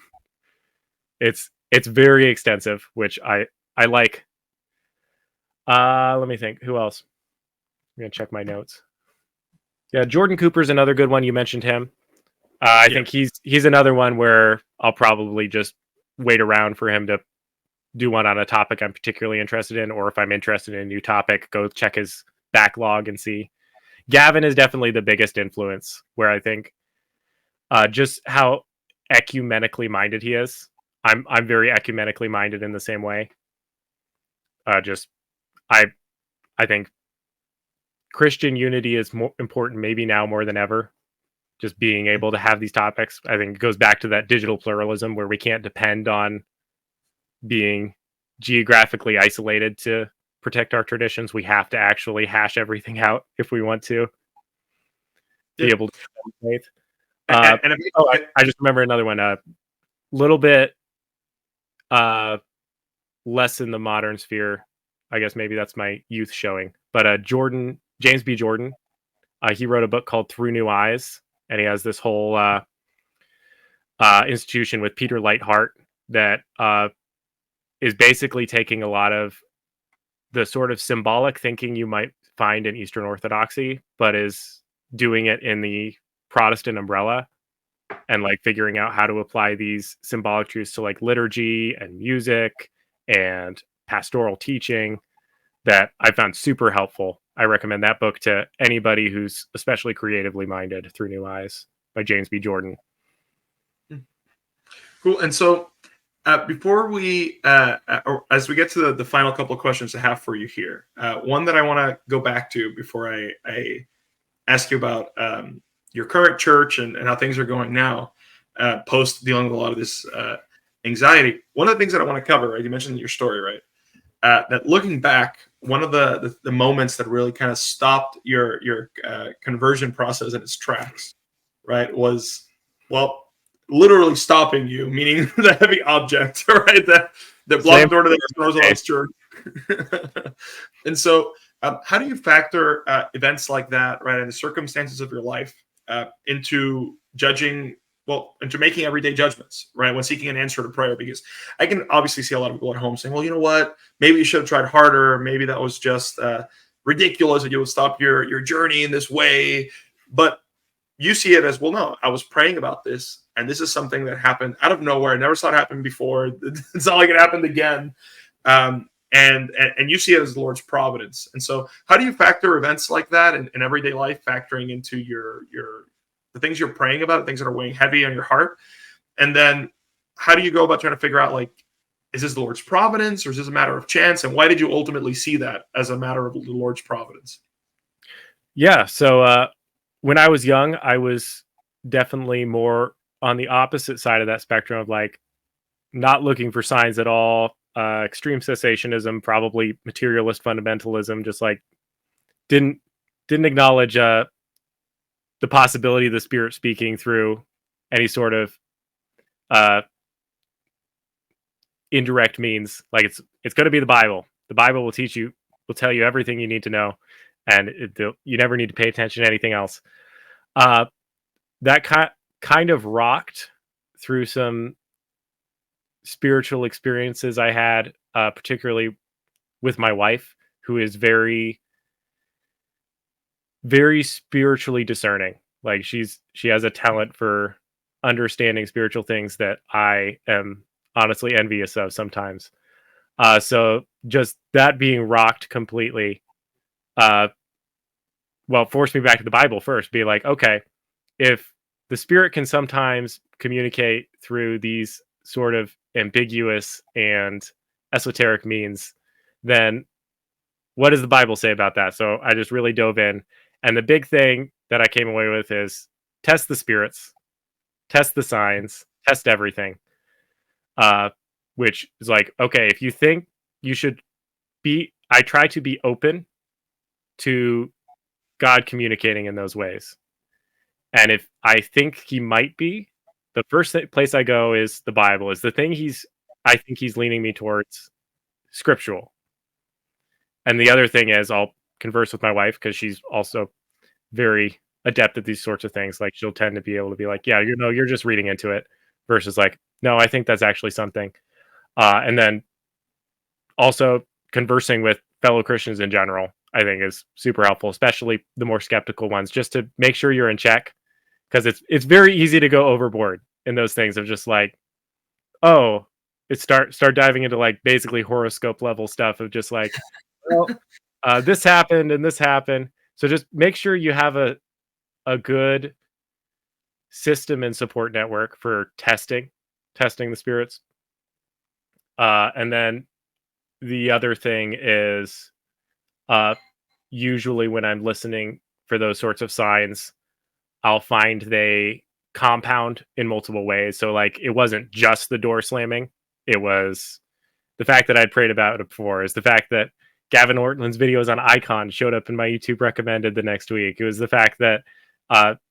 it's very extensive, which I like. Let me think. Who else? I'm gonna check my notes. Yeah, Jordan Cooper's another good one. You mentioned him. I think he's another one where I'll probably just wait around for him to do one on a topic I'm particularly interested in, or if I'm interested in a new topic, go check his backlog and see. Gavin is definitely the biggest influence, where I think just how ecumenically minded he is. I'm very ecumenically minded in the same way. I think Christian unity is more important, maybe now more than ever. Just being able to have these topics, I think it goes back to that digital pluralism, where we can't depend on being geographically isolated to protect our traditions. We have to actually hash everything out if we want to be able to faith. I just remember another one. A little bit less in the modern sphere. I guess maybe that's my youth showing. But James B. Jordan, he wrote a book called Through New Eyes, and he has this whole institution with Peter Lightheart that is basically taking a lot of the sort of symbolic thinking you might find in Eastern Orthodoxy, but is doing it in the Protestant umbrella, and like figuring out how to apply these symbolic truths to like liturgy and music and pastoral teaching that I found super helpful. I recommend that book to anybody who's especially creatively minded, Through New Eyes by James B. Jordan. Cool. And so before we, or as we get to the final couple of questions I have for you here, one that I want to go back to before I ask you about your current church and how things are going now, post dealing with a lot of this anxiety. One of the things that I want to cover, right? You mentioned your story, right? That looking back, one of the moments that really kind of stopped your conversion process in its tracks, right, was, well, literally stopping you, meaning the heavy object, right, that blocked the door to the Eastern Orthodox Church. And so, how do you factor events like that, right, and the circumstances of your life into judging? Well, into making everyday judgments, right? When seeking an answer to prayer, because I can obviously see a lot of people at home saying, well, you know what? Maybe you should have tried harder. Maybe that was just ridiculous that you would stop your journey in this way. But you see it as, well, no, I was praying about this. And this is something that happened out of nowhere. I never saw it happen before. It's not like it happened again. And you see it as the Lord's providence. And so how do you factor events like that in everyday life, factoring into the things you're praying about, things that are weighing heavy on your heart? And then how do you go about trying to figure out, like, is this the Lord's providence or is this a matter of chance? And why did you ultimately see that as a matter of the Lord's providence? Yeah. So when I was young, I was definitely more on the opposite side of that spectrum of like not looking for signs at all, extreme cessationism, probably materialist fundamentalism, just like didn't acknowledge the possibility of the Spirit speaking through any sort of indirect means. Like it's going to be the Bible. The Bible will tell you everything you need to know, and you never need to pay attention to anything else. That kind of rocked through some spiritual experiences I had, particularly with my wife, who is very, very spiritually discerning. Like she has a talent for understanding spiritual things that I am honestly envious of sometimes. So just that being rocked completely, forced me back to the Bible first. Be like, okay, if the Spirit can sometimes communicate through these sort of ambiguous and esoteric means, then what does the Bible say about that? So I just really dove in. And the big thing that I came away with is test the spirits, test the signs, test everything. Which is like, okay, if you think you should I try to be open to God communicating in those ways. And if I think he might be, the first place I go is the Bible. Is the thing I think he's leaning me towards scriptural. And the other thing is I'll converse with my wife because she's also very adept at these sorts of things. Like she'll tend to be able to be like, yeah, you're just reading into it, versus like, no, I think that's actually something. And then also conversing with fellow Christians in general, I think is super helpful, especially the more skeptical ones, just to make sure you're in check. Because it's very easy to go overboard in those things of just like, oh, it start diving into like basically horoscope level stuff of just like, well, this happened and this happened. So just make sure you have a good system and support network for testing the spirits. And then the other thing is, usually when I'm listening for those sorts of signs, I'll find they compound in multiple ways. So like it wasn't just the door slamming. It was the fact that I'd prayed about it before. Is the fact that Gavin Ortland's videos on Icon showed up in my YouTube recommended the next week. It was the fact that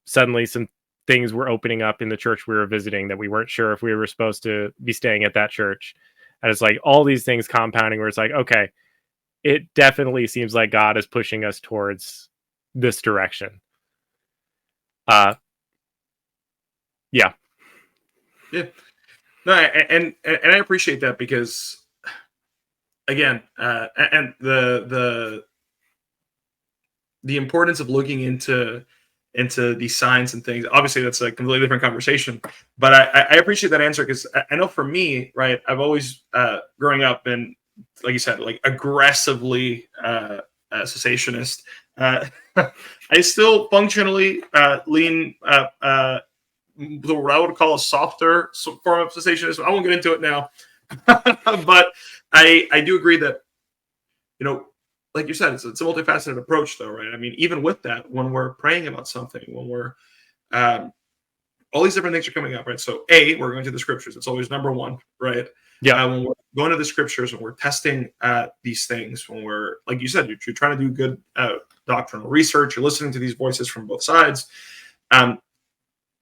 suddenly some things were opening up in the church we were visiting that we weren't sure if we were supposed to be staying at that church. And it's like all these things compounding where it's like, okay, it definitely seems like God is pushing us towards this direction. Yeah. Yeah. No, and I appreciate that because, again, and the importance of looking into these signs and things. Obviously, that's a completely different conversation. But I appreciate that answer because I know for me, right, I've always growing up been, like you said, like aggressively cessationist. I still functionally lean what I would call a softer form of cessationism. I won't get into it now, but I do agree that, you know, like you said, it's a multifaceted approach, though, right? I mean, even with that, when we're praying about something, when we're all these different things are coming up, right? So, we're going to the scriptures. It's always number one, right? Yeah. When we're going to the scriptures and we're testing these things, when we're, like you said, you're trying to do good doctrinal research, you're listening to these voices from both sides, and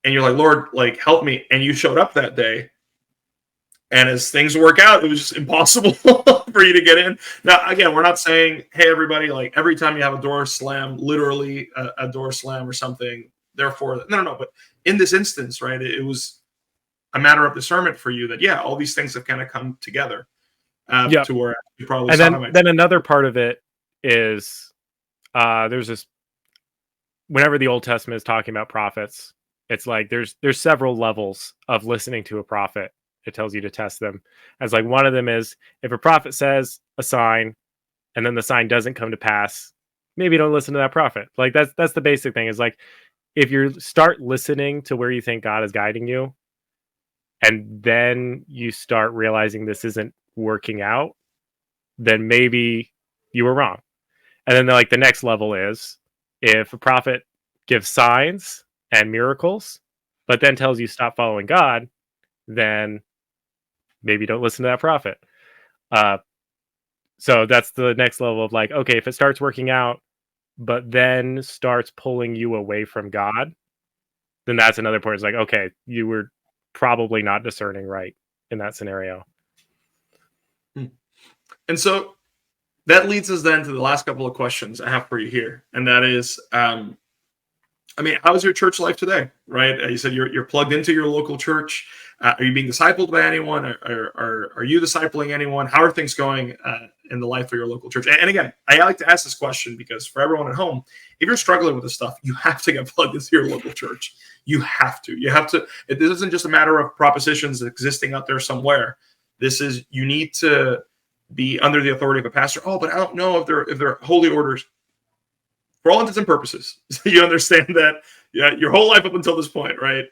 you're like, Lord, like, help me. And you showed up that day. And as things work out, it was just impossible for you to get in. Now, again, we're not saying, hey, everybody, like every time you have a door slam, literally a door slam or something, therefore, no. But in this instance, right, it was a matter of discernment for you that, yeah, all these things have kind of come together to where you probably and saw then another part of it is there's this, whenever the Old Testament is talking about prophets, it's like there's several levels of listening to a prophet. It tells you to test them. As like one of them is if a prophet says a sign and then the sign doesn't come to pass, maybe don't listen to that prophet. Like that's the basic thing, is like if you start listening to where you think God is guiding you and then you start realizing this isn't working out, then maybe you were wrong. And then like the next level is if a prophet gives signs and miracles but then tells you stop following God, then maybe don't listen to that prophet. So that's the next level of like, okay, if it starts working out, but then starts pulling you away from God, then that's another point. It's like, okay, you were probably not discerning right in that scenario. And so that leads us then to the last couple of questions I have for you here. And that is, I mean, how's your church life today, right? You said you're plugged into your local church. Are you being discipled by anyone? Are you discipling anyone? How are things going in the life of your local church? And again, I like to ask this question because for everyone at home, if you're struggling with this stuff, you have to get plugged into your local church. You have to. This isn't just a matter of propositions existing out there somewhere. This is, you need to be under the authority of a pastor. Oh, but I don't know if they're holy orders. For all intents and purposes, you understand that your whole life up until this point, right?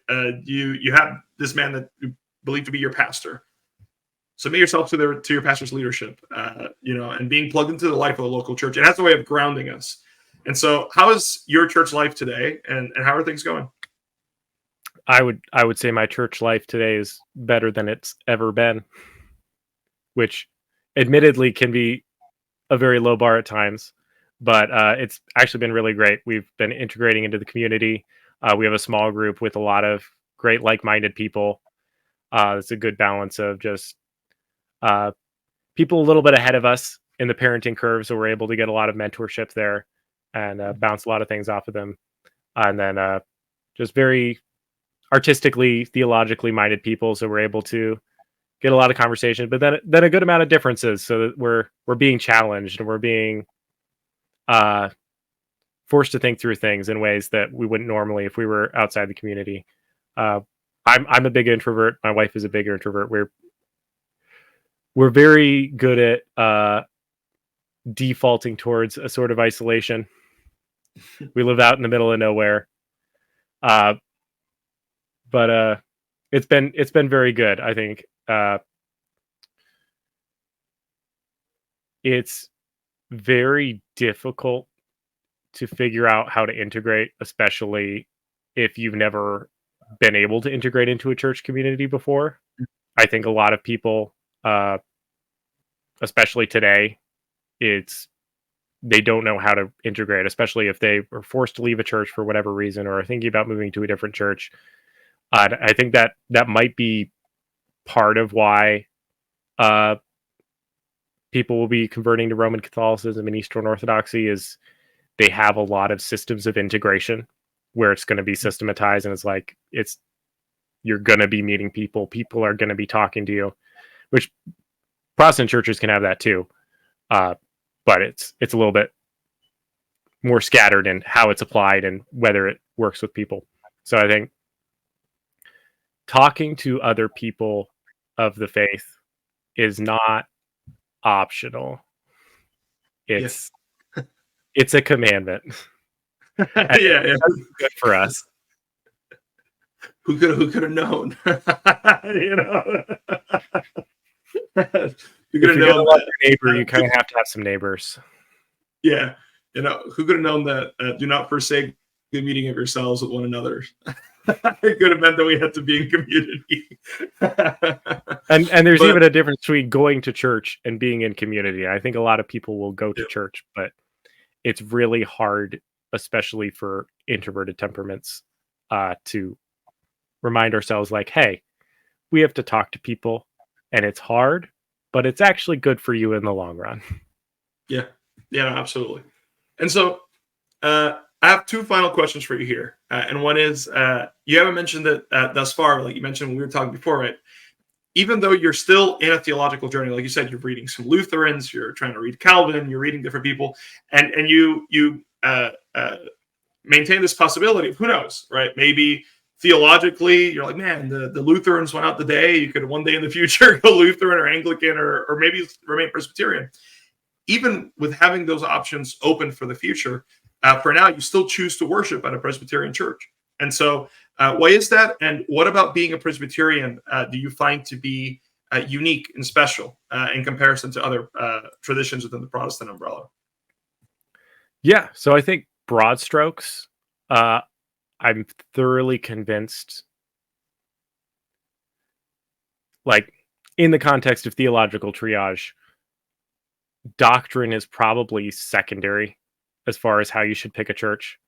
You have this man that you believe to be your pastor. Submit yourself to your pastor's leadership, and being plugged into the life of the local church. And that's a way of grounding us. And so, how is your church life today, and how are things going? I would say my church life today is better than it's ever been, which admittedly can be a very low bar at times. But it's actually been really great. We've been integrating into the community. We have a small group with a lot of great like-minded people. It's a good balance of just people a little bit ahead of us in the parenting curve, so we're able to get a lot of mentorship there and bounce a lot of things off of them. And then just very artistically, theologically minded people, so we're able to get a lot of conversation. But then a good amount of differences, so that we're being challenged and we're being forced to think through things in ways that we wouldn't normally if we were outside the community. I'm a big introvert. My wife is a big introvert. We're very good at defaulting towards a sort of isolation. We live out in the middle of nowhere, but it's been very good. I think it's very difficult to figure out how to integrate, especially if you've never been able to integrate into a church community before. I think a lot of people especially today, they don't know how to integrate, especially if they are forced to leave a church for whatever reason or are thinking about moving to a different church. I think that might be part of why people will be converting to Roman Catholicism and Eastern Orthodoxy is they have a lot of systems of integration where it's going to be systematized, and it's like you're going to be meeting people are going to be talking to you, which Protestant churches can have that too, but it's a little bit more scattered in how it's applied and whether it works with people. So I think talking to other people of the faith is not optional. It's a commandment. Yeah. Good for us. Who could have known? You know, you could have known that your neighbor. You kind of have to have some neighbors. Yeah, you know, who could have known that? Do not forsake the meeting of yourselves with one another. It could have meant that we had to be in community. and there's even a difference between going to church and being in community. I think a lot of people will go to church, but it's really hard, especially for introverted temperaments, to remind ourselves like, hey, we have to talk to people, and it's hard, but it's actually good for you in the long run. Yeah, absolutely. And so I have two final questions for you here. And one is, you haven't mentioned that thus far, like you mentioned when we were talking before, right? Even though you're still in a theological journey, like you said, you're reading some Lutherans, you're trying to read Calvin, you're reading different people, and you maintain this possibility of who knows, right? Maybe theologically, you're like, man, the Lutherans went out the day. You could one day in the future go Lutheran or Anglican or maybe remain Presbyterian. Even with having those options open for the future, for now, you still choose to worship at a Presbyterian church. And so why is that? And what about being a Presbyterian do you find to be unique and special in comparison to other traditions within the Protestant umbrella? Yeah, so I think broad strokes, I'm thoroughly convinced, like in the context of theological triage, doctrine is probably secondary as far as how you should pick a church.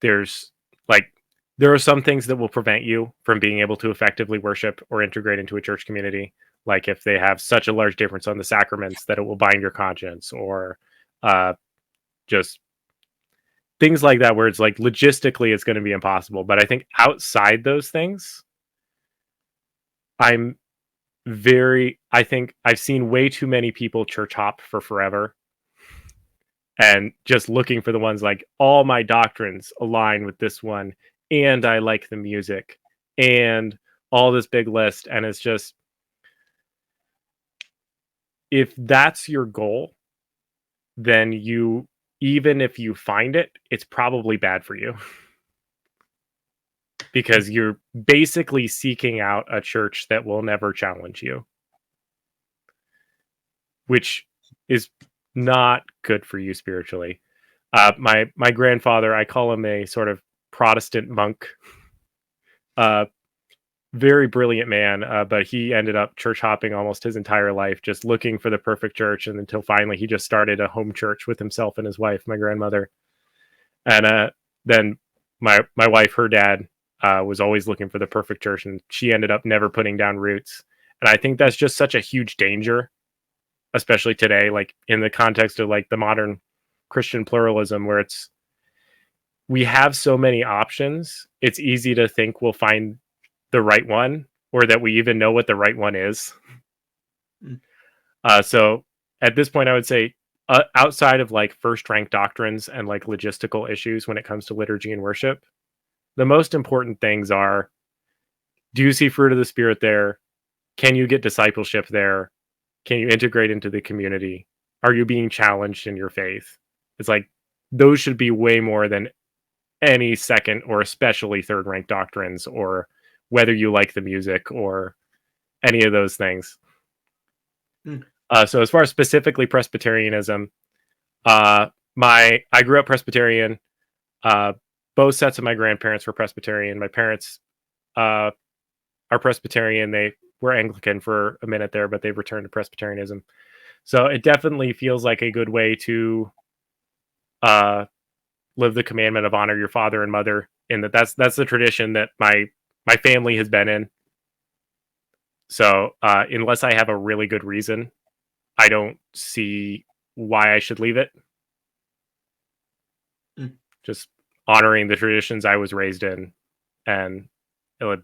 There are some things that will prevent you from being able to effectively worship or integrate into a church community, like if they have such a large difference on the sacraments that it will bind your conscience, or just things like that, where it's like logistically it's going to be impossible. But I think outside those things, I think I've seen way too many people church hop for forever and just looking for the ones like, all my doctrines align with this one, and I like the music, and all this big list. And it's just, if that's your goal, then even if you find it, it's probably bad for you. Because you're basically seeking out a church that will never challenge you, which is not good for you spiritually. My grandfather, I call him a sort of Protestant monk, very brilliant man, but he ended up church hopping almost his entire life, just looking for the perfect church, and until finally he just started a home church with himself and his wife, my grandmother. And then my wife, her dad, was always looking for the perfect church, and she ended up never putting down roots. And I think that's just such a huge danger, especially today, like in the context of like the modern Christian pluralism, where we have so many options. It's easy to think we'll find the right one, or that we even know what the right one is. So at this point, I would say, outside of like first rank doctrines and like logistical issues when it comes to liturgy and worship, the most important things are, do you see fruit of the Spirit there? Can you get discipleship there? Can you integrate into the community? Are you being challenged in your faith? It's like, those should be way more than any second or especially third rank doctrines, or whether you like the music or any of those things. So as far as specifically Presbyterianism, I grew up Presbyterian. Both sets of my grandparents were Presbyterian. My parents are Presbyterian. They were Anglican for a minute there, but they've returned to Presbyterianism. So it definitely feels like a good way to live the commandment of honor your father and mother. In that's the tradition that my family has been in. So unless I have a really good reason, I don't see why I should leave it. Just honoring the traditions I was raised in, and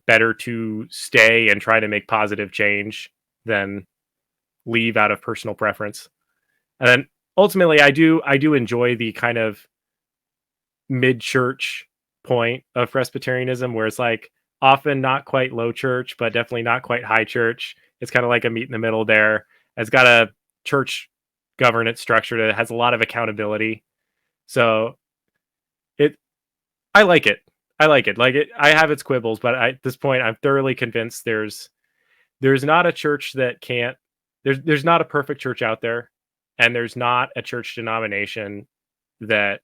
better to stay and try to make positive change than leave out of personal preference. And then ultimately, I do enjoy the kind of mid-church point of Presbyterianism, where it's like often not quite low church, but definitely not quite high church. It's kind of like a meet in the middle there. It's got a church governance structure that has a lot of accountability. So I like it. I like it. Like it, I have its quibbles, but at this point, I'm thoroughly convinced there's not a church that can't. There's not a perfect church out there, and there's not a church denomination that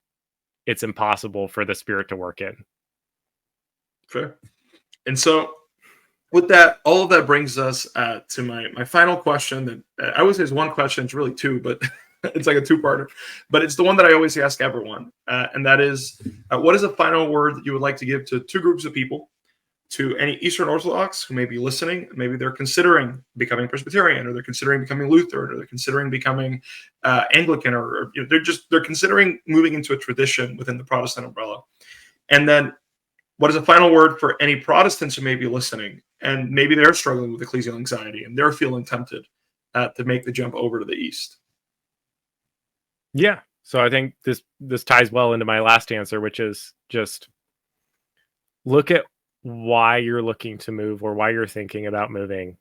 it's impossible for the Spirit to work in. Fair. And so, with that, all of that brings us to my final question. That I would say is one question. It's really two, but it's like a two-parter. But it's the one that I always ask everyone, and that is, what is a final word that you would like to give to two groups of people? To any Eastern Orthodox who may be listening, maybe they're considering becoming Presbyterian, or they're considering becoming Lutheran, or they're considering becoming Anglican, or they're considering moving into a tradition within the Protestant umbrella. And then, what is a final word for any Protestants who may be listening, and maybe they're struggling with ecclesial anxiety and they're feeling tempted to make the jump over to the East? Yeah. So I think this ties well into my last answer, which is just look at why you're looking to move or why you're thinking about moving,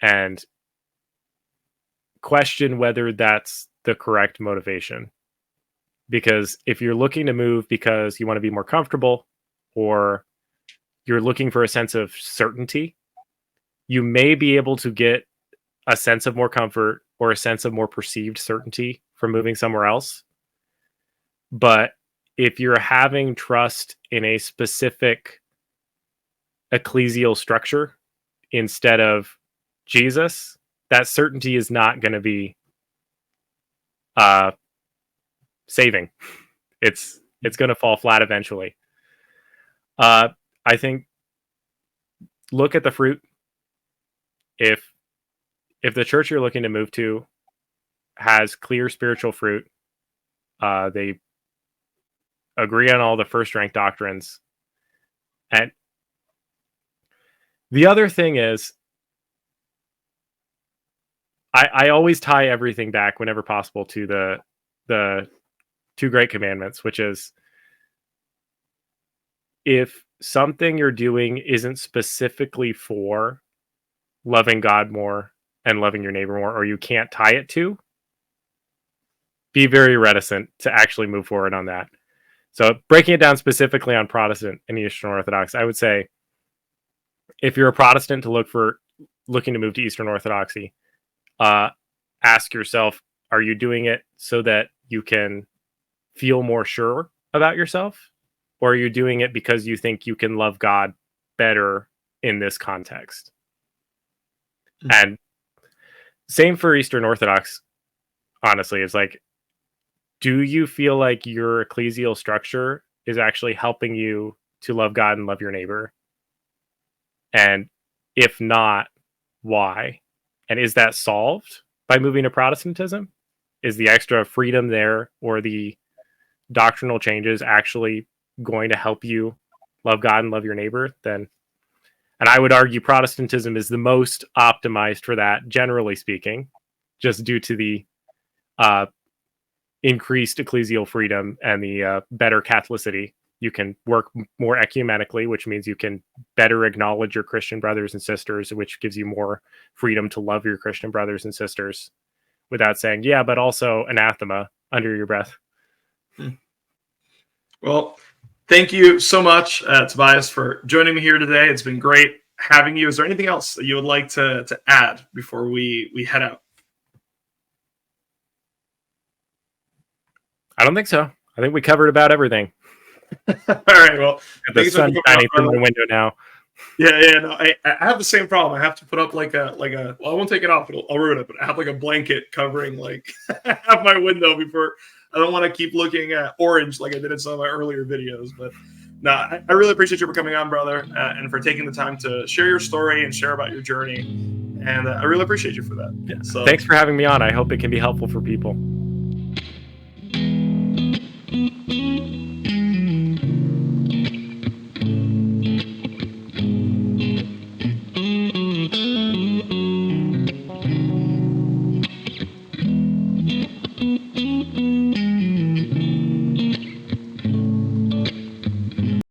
and question whether that's the correct motivation. Because if you're looking to move because you want to be more comfortable, or you're looking for a sense of certainty, you may be able to get a sense of more comfort or a sense of more perceived certainty from moving somewhere else. But if you're having trust in a specific ecclesial structure instead of Jesus, that certainty is not going to be saving. It's going to fall flat eventually. I think look at the fruit. If the church you're looking to move to has clear spiritual fruit, they agree on all the first rank doctrines, and the other thing is, I always tie everything back whenever possible to the two great commandments, which is, if something you're doing isn't specifically for loving God more and loving your neighbor more, or you can't tie it to, be very reticent to actually move forward on that. So breaking it down specifically on Protestant and Eastern Orthodox, I would say, if you're a Protestant looking to move to Eastern Orthodoxy, ask yourself, are you doing it so that you can feel more sure about yourself? Or are you doing it because you think you can love God better in this context? And same for Eastern Orthodox, honestly. It's like, do you feel like your ecclesial structure is actually helping you to love God and love your neighbor? And if not, why? And is that solved by moving to Protestantism? Is the extra freedom there, or the doctrinal changes, actually going to help you love God and love your neighbor? Then, and I would argue Protestantism is the most optimized for that, generally speaking, just due to the increased ecclesial freedom and the better Catholicity. You can work more ecumenically, which means you can better acknowledge your Christian brothers and sisters, which gives you more freedom to love your Christian brothers and sisters without saying, yeah, but also anathema under your breath. Well, thank you so much, Tobias, for joining me here today. It's been great having you. Is there anything else that you would like to add before we head out? I don't think so. I think we covered about everything. All right. Well, The sun shining through the window now. Yeah. No, I have the same problem. I have to put up like a well, I won't take it off. I'll ruin it. But I have like a blanket covering like half my window before. I don't want to keep looking at orange like I did in some of my earlier videos. But no, I really appreciate you for coming on, brother, and for taking the time to share your story and share about your journey. And I really appreciate you for that. Yeah. So Thanks for having me on. I hope it can be helpful for people.